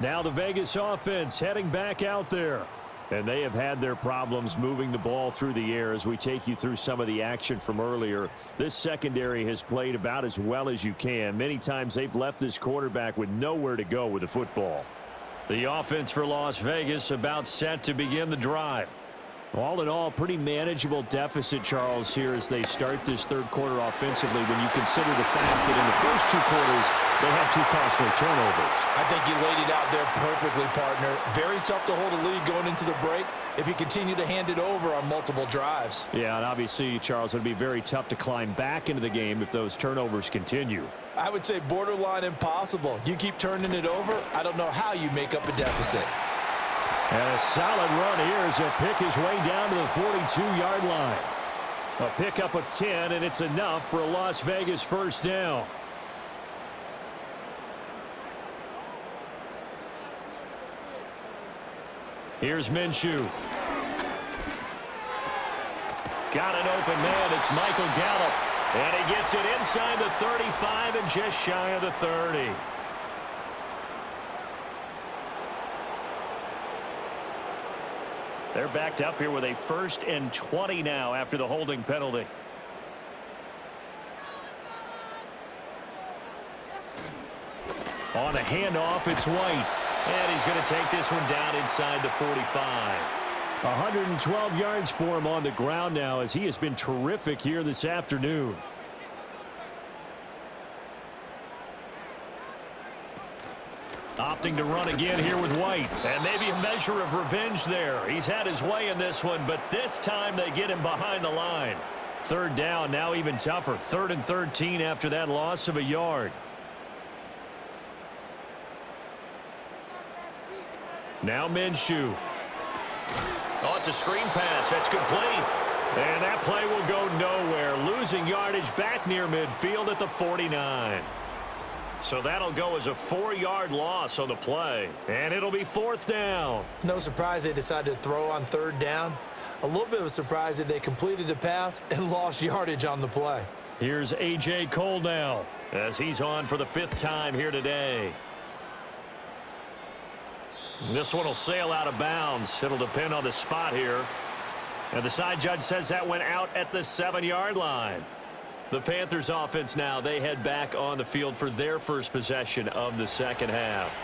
Now the Vegas offense heading back out there. And they have had their problems moving the ball through the air as we take you through some of the action from earlier. This secondary has played about as well as you can. Many times they've left this quarterback with nowhere to go with the football. The offense for Las Vegas about set to begin the drive. All in all, pretty manageable deficit, Charles, here as they start this third quarter offensively when you consider the fact that in the first 2 quarters, they had 2 costly turnovers. I think you laid it out there perfectly, partner. Very tough to hold a lead going into the break if you continue to hand it over on multiple drives. Yeah, and obviously, Charles, it would be very tough to climb back into the game if those turnovers continue. I would say borderline impossible. You keep turning it over, I don't know how you make up a deficit. And a solid run here as he'll pick his way down to the 42-yard line. A pickup of 10, and it's enough for a Las Vegas first down. Here's Minshew. Got an open man. It's Michael Gallup. And he gets it inside the 35 and just shy of the 30. They're backed up here with a 1st and 20 now after the holding penalty. On a handoff, it's White. And he's going to take this one down inside the 45. 112 yards for him on the ground now as he has been terrific here this afternoon. Opting to run again here with White. And maybe a measure of revenge there. He's had his way in this one, but this time they get him behind the line. 3rd down, now even tougher. 3rd and 13 after that loss of a yard. Now Minshew. Oh, it's a screen pass. That's complete. And that play will go nowhere. Losing yardage back near midfield at the 49. So that'll go as a 4-yard loss on the play. And it'll be 4th down. No surprise they decided to throw on 3rd down. A little bit of a surprise that they completed the pass and lost yardage on the play. Here's A.J. Cole now as he's on for the 5th time here today. This one will sail out of bounds. It'll depend on the spot here. And the side judge says that went out at the 7-yard line. The Panthers offense now, they head back on the field for their first possession of the second half.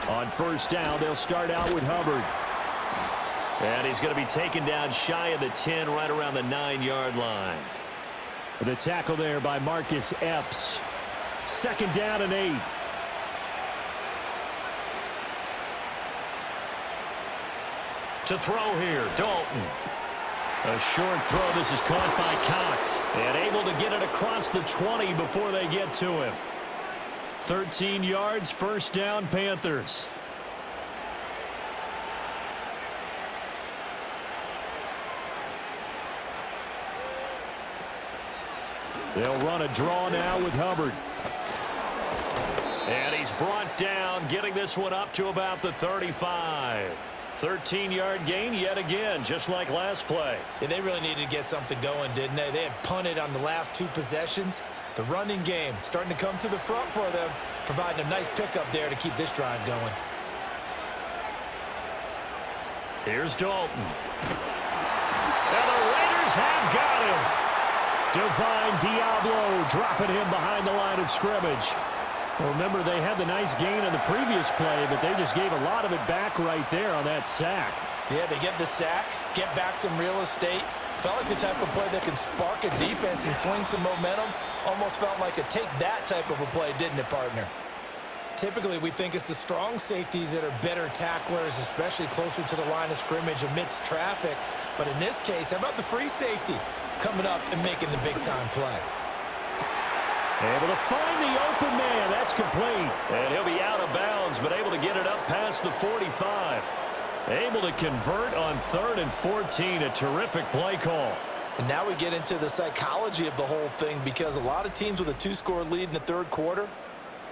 On 1st down, they'll start out with Hubbard. And he's going to be taken down shy of the 10, right around the 9-yard line. The tackle there by Marcus Epps. 2nd down and 8. To throw here, Dalton. A short throw. This is caught by Cox. And able to get it across the 20 before they get to him. 13 yards, 1st down, Panthers. They'll run a draw now with Hubbard. And he's brought down, getting this one up to about the 35. 13-yard gain yet again, just like last play. Yeah, they really needed to get something going, didn't they? They had punted on the last 2 possessions. The running game starting to come to the front for them, providing a nice pickup there to keep this drive going. Here's Dalton. And the Raiders have got him. Divine Diablo dropping him behind the line of scrimmage. Well, remember, they had the nice gain on the previous play, but they just gave a lot of it back right there on that sack. Yeah, they get the sack, get back some real estate. Felt like the type of play that can spark a defense and swing some momentum. Almost felt like a take-that type of a play, didn't it, partner? Typically, we think it's the strong safeties that are better tacklers, especially closer to the line of scrimmage amidst traffic. But in this case, how about the free safety coming up and making the big-time play? Able to find the open man. That's complete. And he'll be out of bounds, but able to get it up past the 45. Able to convert on 3rd and 14. A terrific play call. And now we get into the psychology of the whole thing, because a lot of teams with a 2-score lead in the 3rd quarter,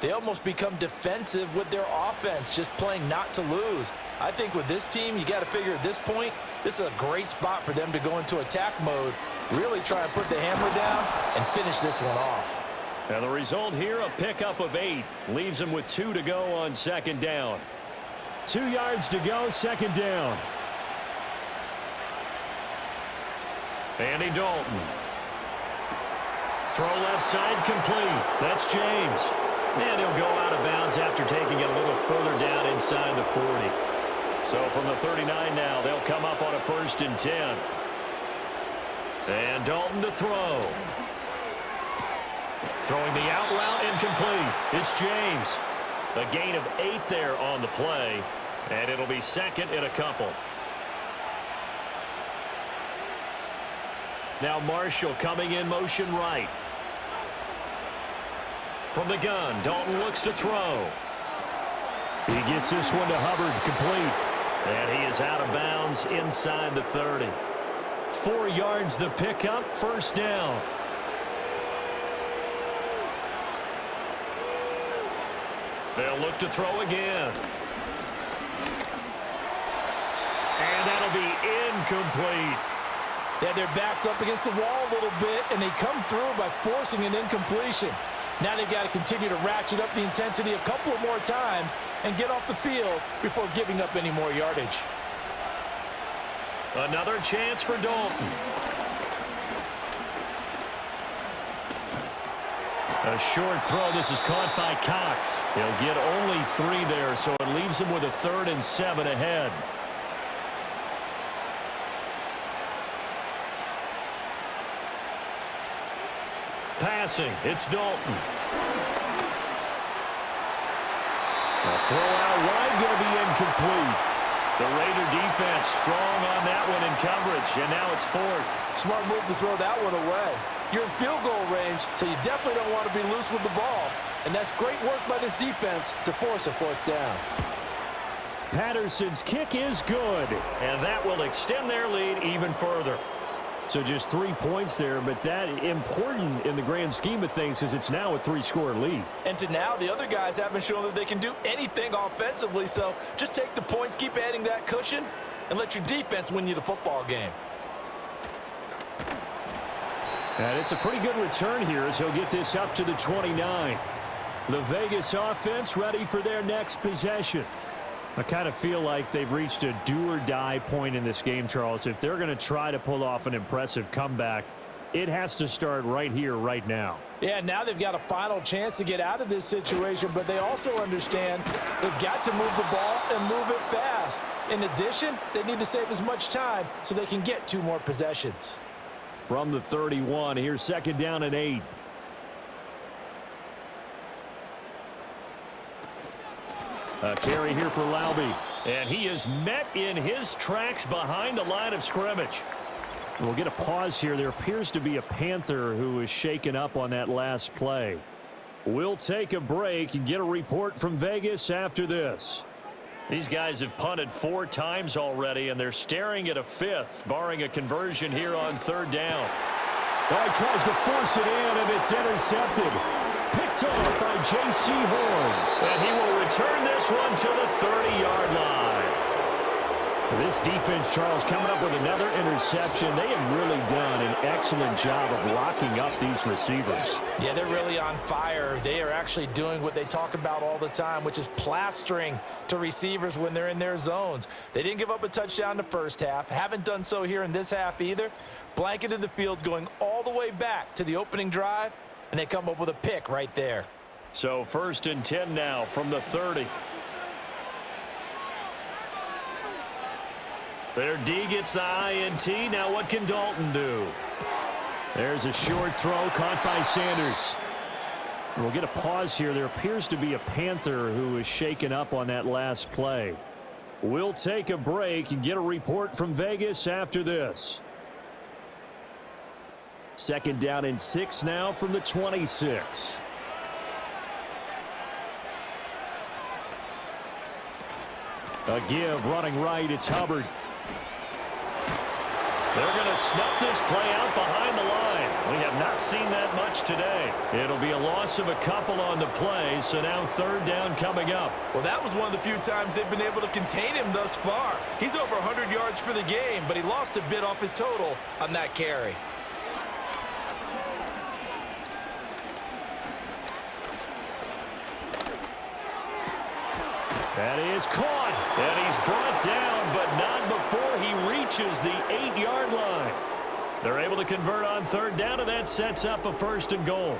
they almost become defensive with their offense, just playing not to lose. I think with this team, you got to figure at this point, this is a great spot for them to go into attack mode, really try and put the hammer down and finish this one off. And the result here, a pickup of 8. Leaves them with 2 to go on second down. 2 yards to go, second down. Andy Dalton. Throw left side complete. That's James. And he'll go out of bounds after taking it a little further down inside the 40. So from the 39 now, they'll come up on a 1st and 10. And Dalton to throw. Throwing the out route incomplete. It's James. A gain of 8 there on the play. And it'll be 2nd and a couple. Now Marshall coming in motion right. From the gun, Dalton looks to throw. He gets this one to Hubbard, complete. And he is out of bounds inside the 30. 4 yards the pickup, 1st down. They'll look to throw again. And that'll be incomplete. They have their backs up against the wall a little bit, and they come through by forcing an incompletion. Now they've got to continue to ratchet up the intensity a couple of more times and get off the field before giving up any more yardage. Another chance for Dalton. A short throw. This is caught by Cox. He'll get only 3 there, so it leaves him with a 3rd and 7 ahead. Passing, it's Dalton. A throw out wide, going to be incomplete. The Raider defense strong on that one in coverage, and now it's 4th. Smart move to throw that one away. You're in field goal range, so you definitely don't want to be loose with the ball. And that's great work by this defense to force a 4th down. Patterson's kick is good. And that will extend their lead even further. So just 3 points there, but that important in the grand scheme of things because it's now a 3-score lead. And to now, the other guys haven't shown that they can do anything offensively, so just take the points, keep adding that cushion, and let your defense win you the football game. And it's a pretty good return here as he'll get this up to the 29. The Vegas offense ready for their next possession. I kind of feel like they've reached a do-or-die point in this game, Charles. If they're going to try to pull off an impressive comeback, it has to start right here, right now. Yeah, now they've got a final chance to get out of this situation, but they also understand they've got to move the ball and move it fast. In addition, they need to save as much time so they can get 2 more possessions. From the 31, here's 2nd down and 8. A carry here for Laube. And he is met in his tracks behind the line of scrimmage. We'll get a pause here. There appears to be a Panther who is shaken up on that last play. We'll take a break and get a report from Vegas after this. These guys have punted 4 times already, and they're staring at a 5th, barring a conversion here on 3rd down. Oh, he tries to force it in, and it's intercepted. Picked off by J.C. Horn. And he will return this one to the 30-yard line. This defense, Charles, coming up with another interception. They have really done an excellent job of locking up these receivers. Yeah, they're really on fire. They are actually doing what they talk about all the time, which is plastering to receivers when they're in their zones. They didn't give up a touchdown in the first half. Haven't done so here in this half either. Blanketed the field going all the way back to the opening drive, and they come up with a pick right there. So 1st and 10 now from the 30. Their D gets the INT. Now what can Dalton do? There's a short throw caught by Sanders. We'll get a pause here. There appears to be a Panther who is shaken up on that last play. We'll take a break and get a report from Vegas after this. 2nd down and 6 now from the 26. A give running right. It's Hubbard. They're going to snuff this play out behind the line. We have not seen that much today. It'll be a loss of a couple on the play, so now third down coming up. Well, that was one of the few times they've been able to contain him thus far. He's over 100 yards for the game, but he lost a bit off his total on that carry. That is caught. And he's brought down, but not before he reaches the 8-yard line. They're able to convert on third down, and that sets up a 1st and goal.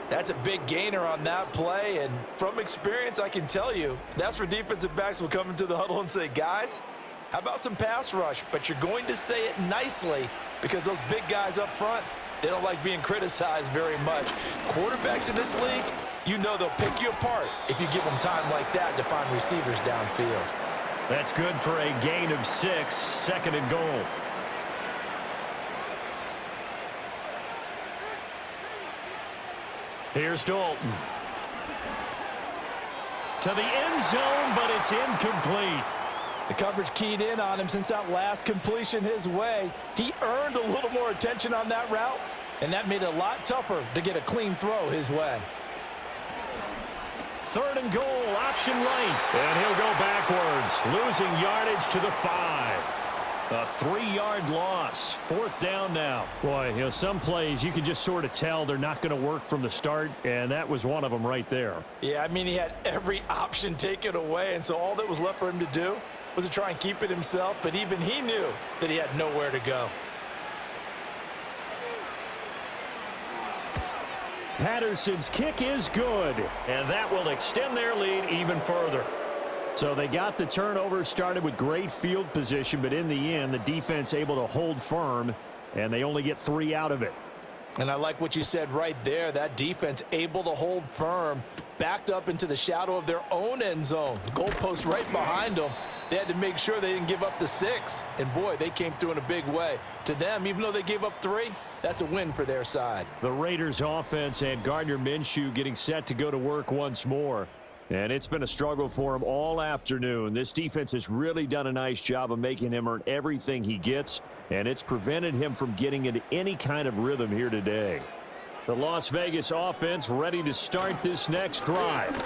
That's a big gainer on that play, and from experience, I can tell you, that's where defensive backs will come into the huddle and say, guys, how about some pass rush? But you're going to say it nicely because those big guys up front, they don't like being criticized very much. Quarterbacks in this league, you know they'll pick you apart if you give them time like that to find receivers downfield. That's good for a gain of 6, 2nd and goal. Here's Dalton. To the end zone, but it's incomplete. The coverage keyed in on him since that last completion his way. He earned a little more attention on that route, and that made it a lot tougher to get a clean throw his way. 3rd and goal, option right. And he'll go backwards, losing yardage to the 5. A 3-yard loss. 4th down now. Boy, some plays you can just sort of tell they're not going to work from the start, and that was one of them right there. Yeah, I mean, he had every option taken away, and so all that was left for him to do was to try and keep it himself, but even he knew that he had nowhere to go. Patterson's kick is good. And that will extend their lead even further. So they got the turnover, started with great field position, but in the end, the defense able to hold firm, and they only get 3 out of it. And I like what you said right there. That defense able to hold firm, backed up into the shadow of their own end zone. The goalpost right behind them. They had to make sure they didn't give up the 6. And, boy, they came through in a big way. To them, even though they gave up 3, that's a win for their side. The Raiders offense had Gardner Minshew getting set to go to work once more. And it's been a struggle for him all afternoon. This defense has really done a nice job of making him earn everything he gets, and it's prevented him from getting into any kind of rhythm here today. The Las Vegas offense ready to start this next drive.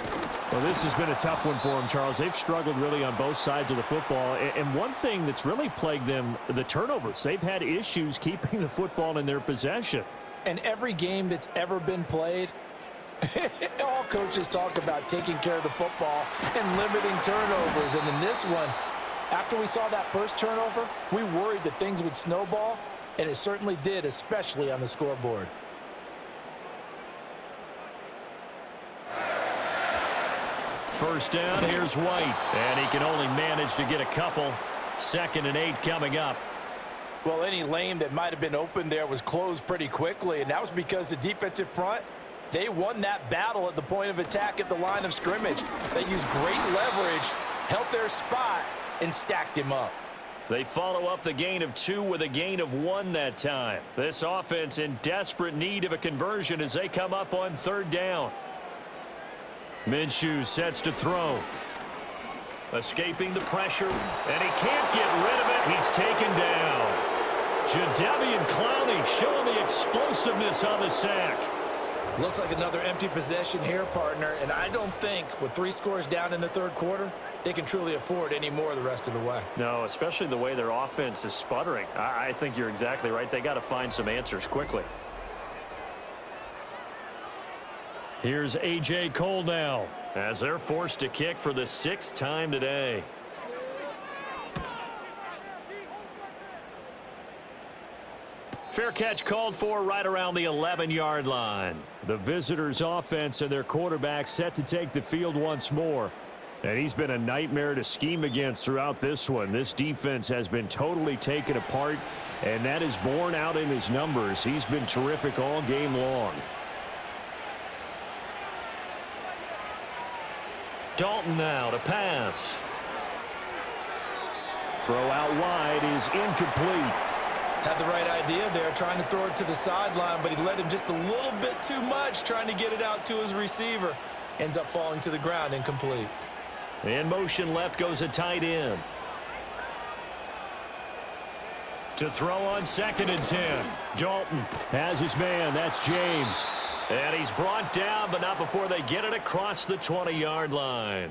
Well, this has been a tough one for them, Charles. They've struggled really on both sides of the football. And one thing that's really plagued them, the turnovers. They've had issues keeping the football in their possession. And every game that's ever been played, all coaches talk about taking care of the football and limiting turnovers. And in this one, after we saw that first turnover, we worried that things would snowball, and it certainly did, especially on the scoreboard. First down, here's White. And he can only manage to get a couple. 2nd and 8 coming up. Well, any lane that might have been open there was closed pretty quickly, and that was because the defensive front, they won that battle at the point of attack at the line of scrimmage. They used great leverage, held their spot, and stacked him up. They follow up the gain of 2 with a gain of 1 that time. This offense in desperate need of a conversion as they come up on 3rd down. Minshew sets to throw. Escaping the pressure, and he can't get rid of it. He's taken down. Jadeveon Clowney showing the explosiveness on the sack. Looks like another empty possession here, partner, and I don't think with 3 scores down in the 3rd quarter, they can truly afford any more the rest of the way. No, especially the way their offense is sputtering. I think you're exactly right. They got to find some answers quickly. Here's A.J. Cole now as they're forced to kick for the 6th time today. Fair catch called for right around the 11-yard line. The visitors' offense and their quarterback set to take the field once more. And he's been a nightmare to scheme against throughout this one. This defense has been totally taken apart, and that is borne out in his numbers. He's been terrific all game long. Dalton now to pass. Throw out wide is incomplete. Had the right idea there, trying to throw it to the sideline, but he let him just a little bit too much, trying to get it out to his receiver. Ends up falling to the ground, incomplete. In motion left goes a tight end. To throw on 2nd and 10. Dalton has his man. That's James. And he's brought down, but not before they get it across the 20-yard line.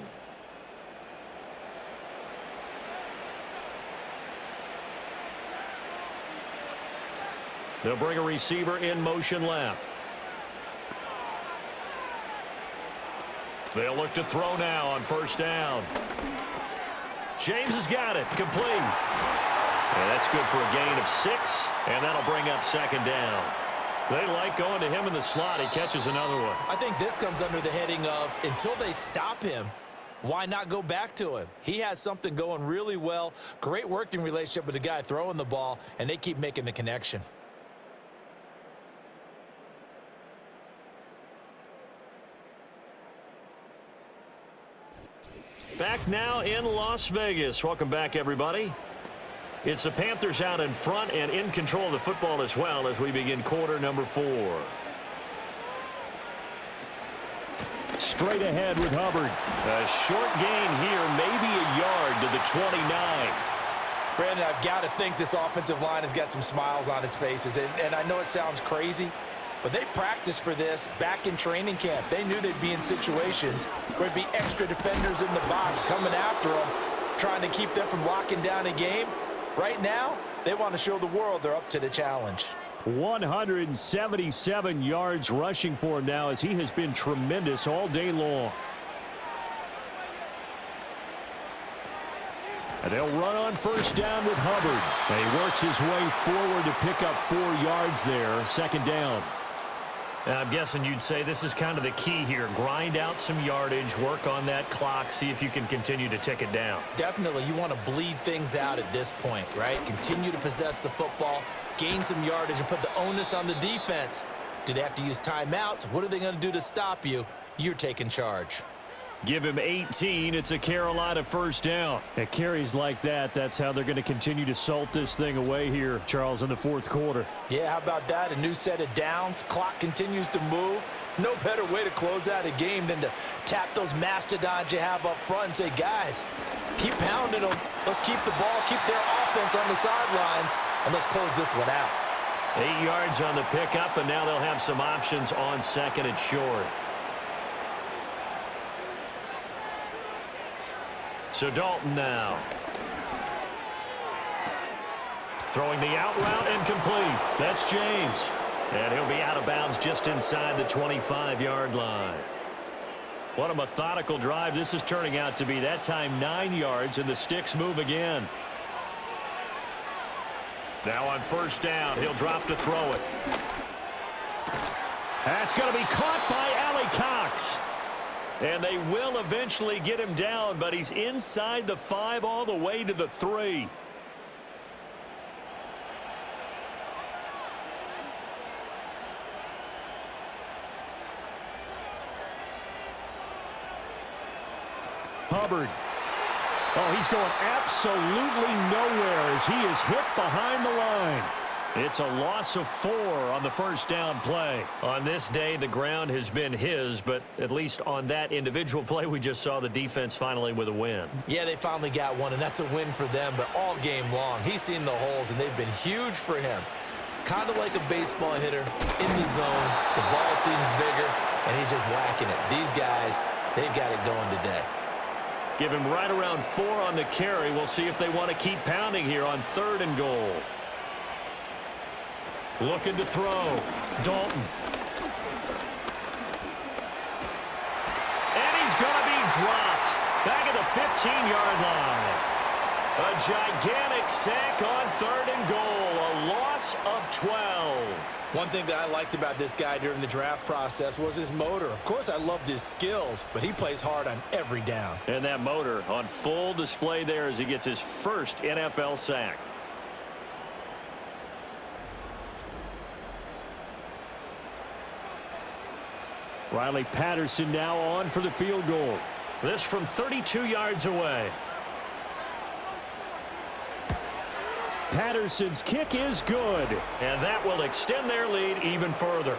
They'll bring a receiver in motion left. They'll look to throw now on 1st down. James has got it. Complete. And that's good for a gain of 6, and that'll bring up 2nd down. They like going to him in the slot. He catches another one. I think this comes under the heading of until they stop him, why not go back to him? He has something going really well. Great working relationship with the guy throwing the ball, and they keep making the connection. Back now in Las Vegas. Welcome back, everybody. It's the Panthers out in front and in control of the football as well as we begin quarter number 4. Straight ahead with Hubbard. A short gain here, maybe a yard to the 29. Brandon, I've got to think this offensive line has got some smiles on its faces. And I know it sounds crazy, but they practiced for this back in training camp. They knew they'd be in situations where there'd be extra defenders in the box coming after them, trying to keep them from locking down a game. Right now, they want to show the world they're up to the challenge. 177 yards rushing for him now as he has been tremendous all day long. And they'll run on 1st down with Hubbard. And he works his way forward to pick up 4 yards there. 2nd down. I'm guessing you'd say this is kind of the key here. Grind out some yardage, work on that clock, see if you can continue to tick it down. Definitely, you want to bleed things out at this point, right? Continue to possess the football, gain some yardage, and put the onus on the defense. Do they have to use timeouts? What are they going to do to stop you? You're taking charge. Give him 18. It's a Carolina 1st down. At carries like that, that's how they're going to continue to salt this thing away here, Charles, in the 4th quarter. Yeah, how about that? A new set of downs. Clock continues to move. No better way to close out a game than to tap those mastodons you have up front and say, guys, keep pounding them. Let's keep the ball, keep their offense on the sidelines, and let's close this one out. 8 yards on the pickup, and now they'll have some options on 2nd and short. So Dalton now. Throwing the out route and complete. That's James. And he'll be out of bounds just inside the 25-yard line. What a methodical drive this is turning out to be. That time 9 yards, and the sticks move again. Now on 1st down, he'll drop to throw it. That's going to be caught by Allie Cox. And they will eventually get him down, but he's inside the 5 all the way to the 3. Hubbard. Oh, he's going absolutely nowhere as he is hit behind the line. It's a loss of 4 on the 1st down play. On this day, the ground has been his, but at least on that individual play, we just saw the defense finally with a win. Yeah, they finally got one, and that's a win for them, but all game long, he's seen the holes, and they've been huge for him. Kind of like a baseball hitter in the zone. The ball seems bigger, and he's just whacking it. These guys, they've got it going today. Give him right around 4 on the carry. We'll see if they want to keep pounding here on 3rd and goal. Looking to throw. Dalton. And he's going to be dropped. Back at the 15-yard line. A gigantic sack on 3rd and goal. A loss of 12. One thing that I liked about this guy during the draft process was his motor. Of course, I loved his skills, but he plays hard on every down. And that motor on full display there as he gets his first NFL sack. Riley Patterson now on for the field goal. This from 32 yards away. Patterson's kick is good. And that will extend their lead even further.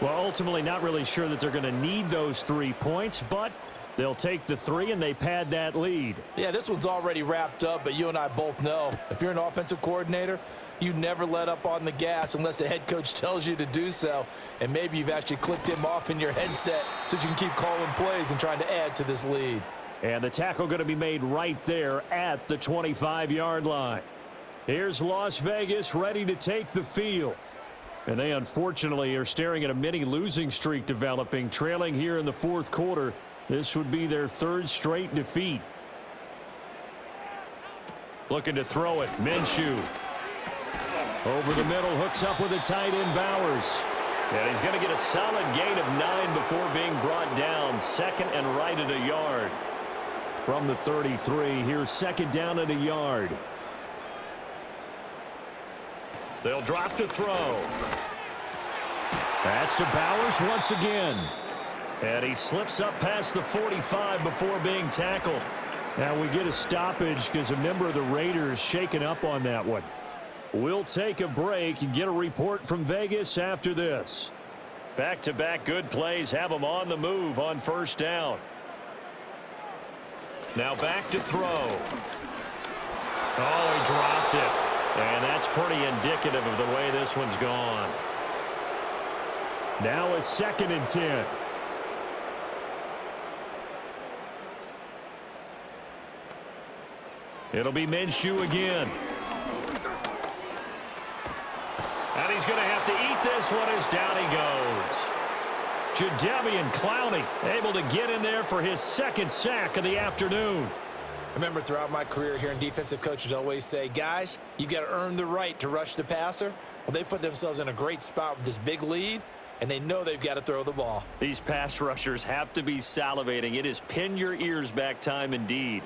Well, ultimately not really sure that they're going to need those 3 points, but they'll take the 3 and they pad that lead. Yeah, this one's already wrapped up, but you and I both know if you're an offensive coordinator, You never let up on the gas unless the head coach tells you to do so. And maybe you've actually clicked him off in your headset so you can keep calling plays and trying to add to this lead. And the tackle going to be made right there at the 25-yard line. Here's Las Vegas ready to take the field. And they unfortunately are staring at a mini losing streak developing, trailing here in the fourth quarter. This would be their third straight defeat. Looking to throw it, Minshew. Over the middle, hooks up with a tight end, Bowers. And he's going to get a solid gain of 9 before being brought down. Second and right at a yard. From the 33, here's second down at a yard. They'll drop to throw. That's to Bowers once again. And he slips up past the 45 before being tackled. Now we get a stoppage because a member of the Raiders shaken up on that one. We'll take a break and get a report from Vegas after this. Back-to-back good plays have them on the move on first down. Now back to throw. Oh, he dropped it. And that's pretty indicative of the way this one's gone. Now a 2nd and 10. It'll be Minshew again. And he's going to have to eat this one as down he goes. Jadeveon Clowney able to get in there for his second sack of the afternoon. I remember throughout my career hearing defensive coaches always say, guys, you got to earn the right to rush the passer. Well, they put themselves in a great spot with this big lead, and they know they've got to throw the ball. These pass rushers have to be salivating. It is pin your ears back time indeed.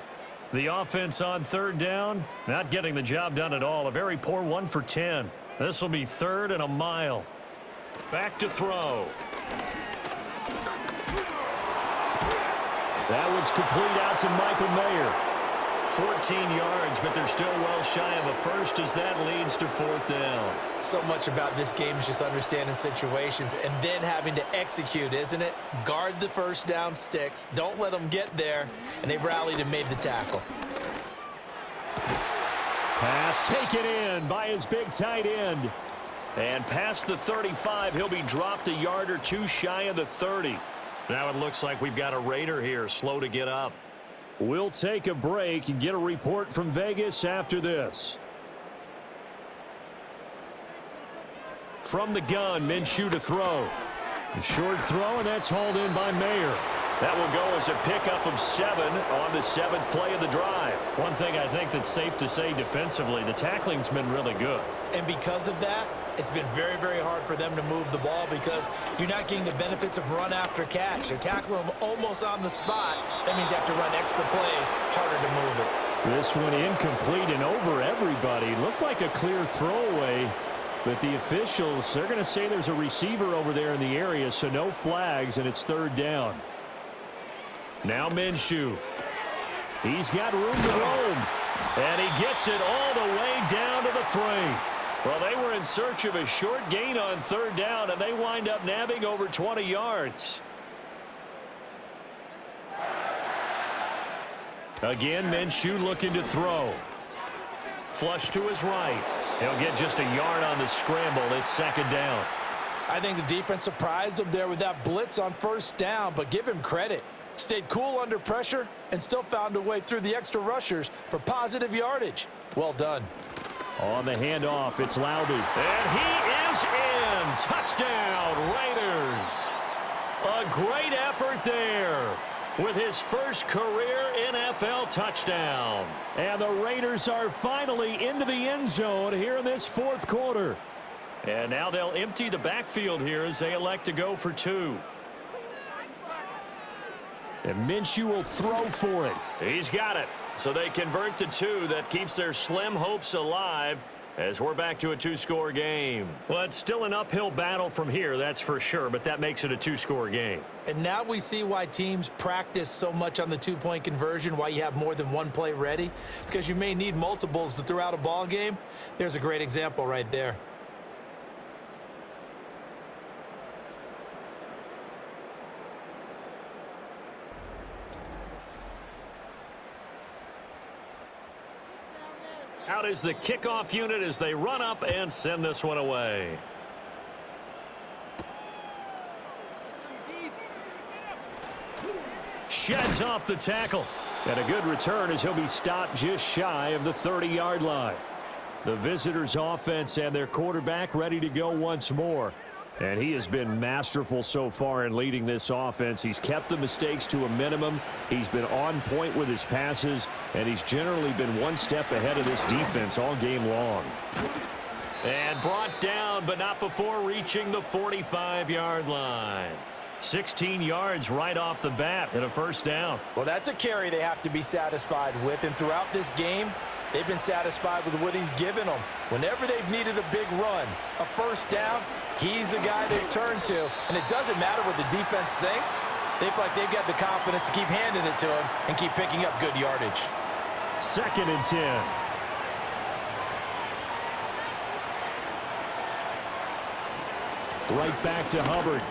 The offense on third down, not getting the job done at all. A very poor 1 for 10. This will be 3rd and a mile. Back to throw. That one's complete out to Michael Mayer. 14 yards, but they're still well shy of a first as that leads to 4th down. So much about this game is just understanding situations and then having to execute, isn't it? Guard the first down sticks. Don't let them get there. And they rallied and made the tackle. Pass taken in by his big tight end. And past the 35, he'll be dropped a yard or two shy of the 30. Now it looks like we've got a Raider here, slow to get up. We'll take a break and get a report from Vegas after this. From the gun, Minshew to throw. A short throw, and that's hauled in by Mayer. That will go as a pickup of 7 on the 7th play of the drive. One thing I think that's safe to say defensively, the tackling's been really good. And because of that, it's been very, very hard for them to move the ball because you're not getting the benefits of run after catch. They're tackling them almost on the spot. That means you have to run extra plays, harder to move it. This one incomplete and over everybody. Looked like a clear throwaway, but the officials, they're going to say there's a receiver over there in the area, so no flags, and it's 3rd down. Now Minshew. He's got room to roam. And he gets it all the way down to the 3. Well, they were in search of a short gain on 3rd down, and they wind up nabbing over 20 yards. Again, Minshew looking to throw. Flush to his right. He'll get just a yard on the scramble. It's 2nd down. I think the defense surprised him there with that blitz on 1st down, but give him credit. Stayed cool under pressure and still found a way through the extra rushers for positive yardage. Well done. On the handoff, it's Laube. And he is in. Touchdown, Raiders. A great effort there with his first career NFL touchdown. And the Raiders are finally into the end zone here in this 4th quarter. And now they'll empty the backfield here as they elect to go for 2. And Minshew will throw for it. He's got it. So they convert the 2. That keeps their slim hopes alive as we're back to a 2-score game. Well, it's still an uphill battle from here, that's for sure, but that makes it a 2-score game. And now we see why teams practice so much on the 2-point conversion, why you have more than one play ready, because you may need multiples to throw out a ball game. There's a great example right there. Out is the kickoff unit as they run up and send this one away. Sheds off the tackle. And a good return as he'll be stopped just shy of the 30-yard line. The visitors' offense and their quarterback ready to go once more. And he has been masterful so far in leading this offense. He's kept the mistakes to a minimum. He's been on point with his passes, and he's generally been one step ahead of this defense all game long. And brought down, but not before reaching the 45-yard line. 16 yards right off the bat and a first down. Well, that's a carry they have to be satisfied with, and throughout this game, they've been satisfied with what he's given them. Whenever they've needed a big run, a first down, he's the guy they've turned to. And it doesn't matter what the defense thinks. They feel like they've got the confidence to keep handing it to him and keep picking up good yardage. 2nd and 10. Right back to Hubbard.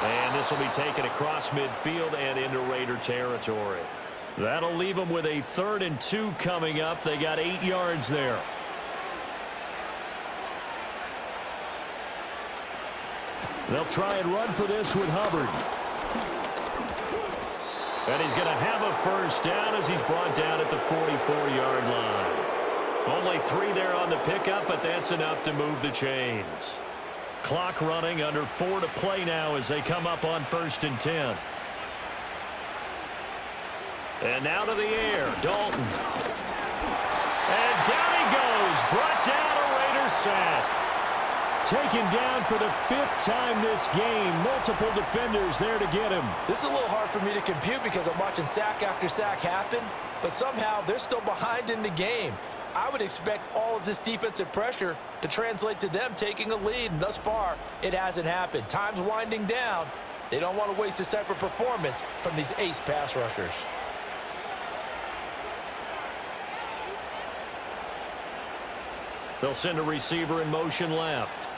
And this will be taken across midfield and into Raider territory. That'll leave them with a 3rd and 2 coming up. They got 8 yards there. They'll try and run for this with Hubbard. And he's going to have a first down as he's brought down at the 44-yard line. Only 3 there on the pickup, but that's enough to move the chains. Clock running, under 4 to play now as they come up on 1st and 10. And now to the air, Dalton. And down he goes, brought down, a Raider sack. Taken down for the 5th time this game. Multiple defenders there to get him. This is a little hard for me to compute because I'm watching sack after sack happen, but somehow they're still behind in the game. I would expect all of this defensive pressure to translate to them taking a lead, and thus far, it hasn't happened. Time's winding down. They don't want to waste this type of performance from these ace pass rushers. They'll send a receiver in motion left.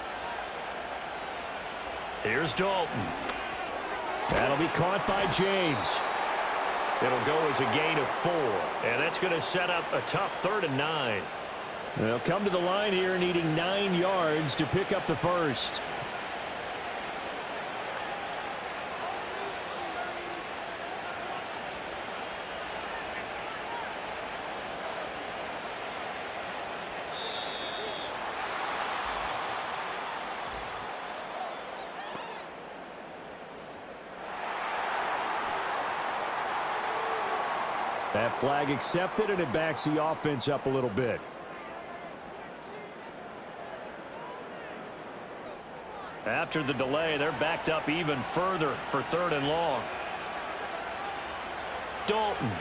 Here's Dalton. That'll be caught by James. It'll go as a gain of 4, and that's going to set up a tough 3rd and 9. They'll come to the line here needing 9 yards to pick up the first. That flag accepted, and it backs the offense up a little bit. After the delay, they're backed up even further for 3rd and long. Dalton.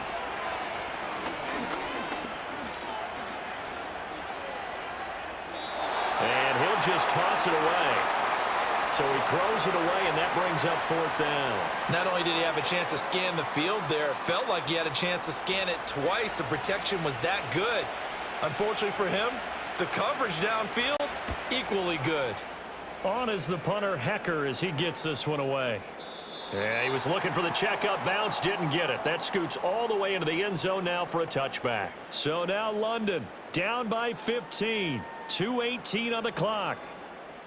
And he'll just toss it away. So he throws it away, and that brings up 4th down. Not only did he have a chance to scan the field there, it felt like he had a chance to scan it twice. The protection was that good. Unfortunately for him, the coverage downfield, equally good. On is the punter, Hecker, as he gets this one away. Yeah, he was looking for the checkup bounce, didn't get it. That scoots all the way into the end zone now for a touchback. So now London down by 15, 2:18 on the clock.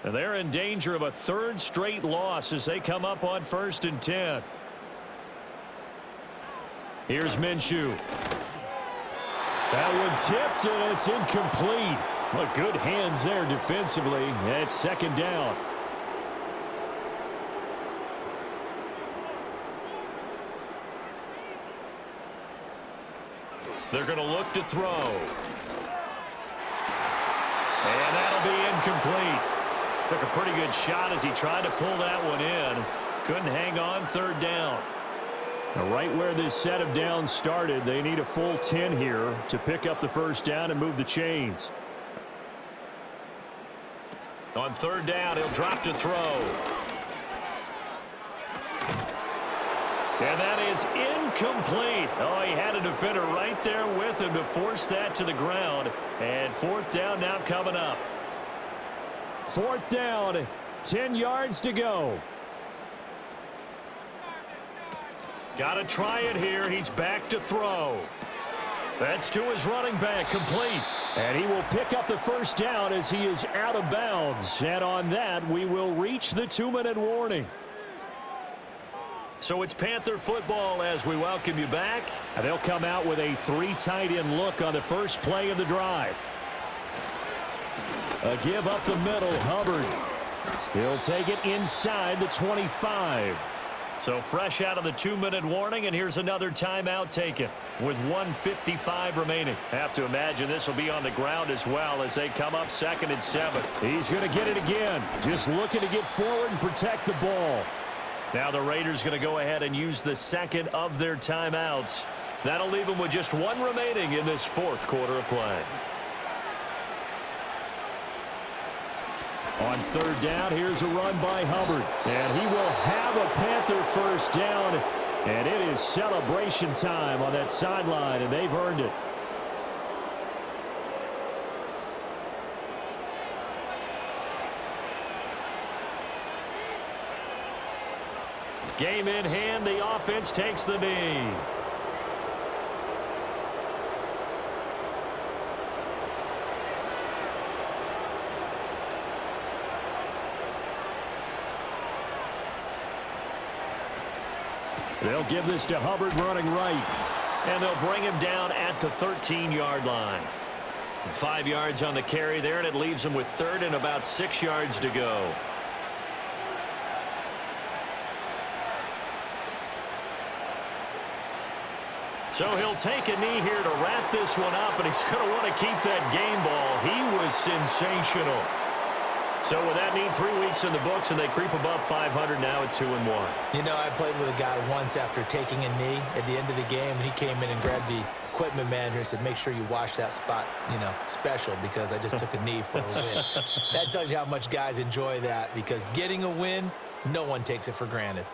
And they're in danger of a 3rd straight loss as they come up on 1st and 10. Here's Minshew. That one tipped, and it's incomplete. Well, good hands there defensively. It's 2nd down. They're going to look to throw. And that'll be incomplete. Took a pretty good shot as he tried to pull that one in. Couldn't hang on, 3rd down. Now, right where this set of downs started, they need a full 10 here to pick up the first down and move the chains. On 3rd down, he'll drop to throw. And that is incomplete. Oh, he had a defender right there with him to force that to the ground. And 4th down now coming up. 4th down, 10 yards to go. Got to try it here. He's back to throw. That's to his running back, complete. And he will pick up the first down as he is out of bounds. And on that, we will reach the 2-minute warning. So it's Panther football as we welcome you back. And they'll come out with a 3 tight end look on the first play of the drive. A give up the middle, Hubbard. He'll take it inside the 25. So fresh out of the 2-minute warning, and here's another timeout taken with 1:55 remaining. Have to imagine this will be on the ground as well as they come up 2nd and 7. He's going to get it again. Just looking to get forward and protect the ball. Now the Raiders going to go ahead and use the second of their timeouts. That'll leave them with just 1 remaining in this 4th quarter of play. On 3rd down, here's a run by Hubbard. And he will have a Panther first down. And it is celebration time on that sideline, and they've earned it. Game in hand, the offense takes the knee. They'll give this to Hubbard running right. And they'll bring him down at the 13-yard line. 5 yards on the carry there, and it leaves him with 3rd and about 6 yards to go. So he'll take a knee here to wrap this one up, and he's going to want to keep that game ball. He was sensational. So with that need, 3 weeks in the books, and they creep above 500 now at 2-1. You know, I played with a guy once after taking a knee at the end of the game, and he came in and grabbed the equipment manager and said, make sure you wash that spot, you know, special, because I just took a knee for a win. That tells you how much guys enjoy that, because getting a win, no one takes it for granted.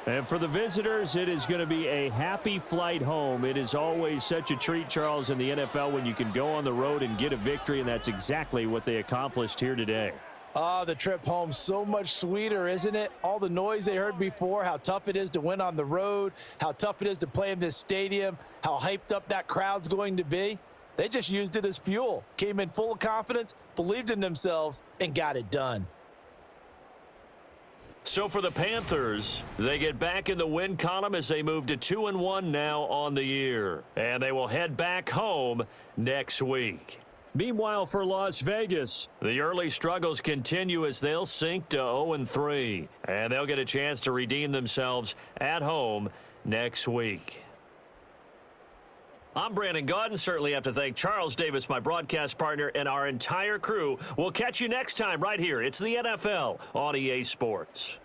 And for the visitors, it is going to be a happy flight home. It is always such a treat, Charles, in the NFL when you can go on the road and get a victory, and that's exactly what they accomplished here today. Oh, the trip home, so much sweeter, isn't it? All the noise they heard before, how tough it is to win on the road, how tough it is to play in this stadium, how hyped up that crowd's going to be. They just used it as fuel, came in full of confidence, believed in themselves, and got it done. So for the Panthers, they get back in the win column as they move to 2-1 now on the year. And they will head back home next week. Meanwhile, for Las Vegas, the early struggles continue as they'll sink to 0-3. And they'll get a chance to redeem themselves at home next week. I'm Brandon Gaudin. Certainly have to thank Charles Davis, my broadcast partner, and our entire crew. We'll catch you next time right here. It's the NFL on EA Sports.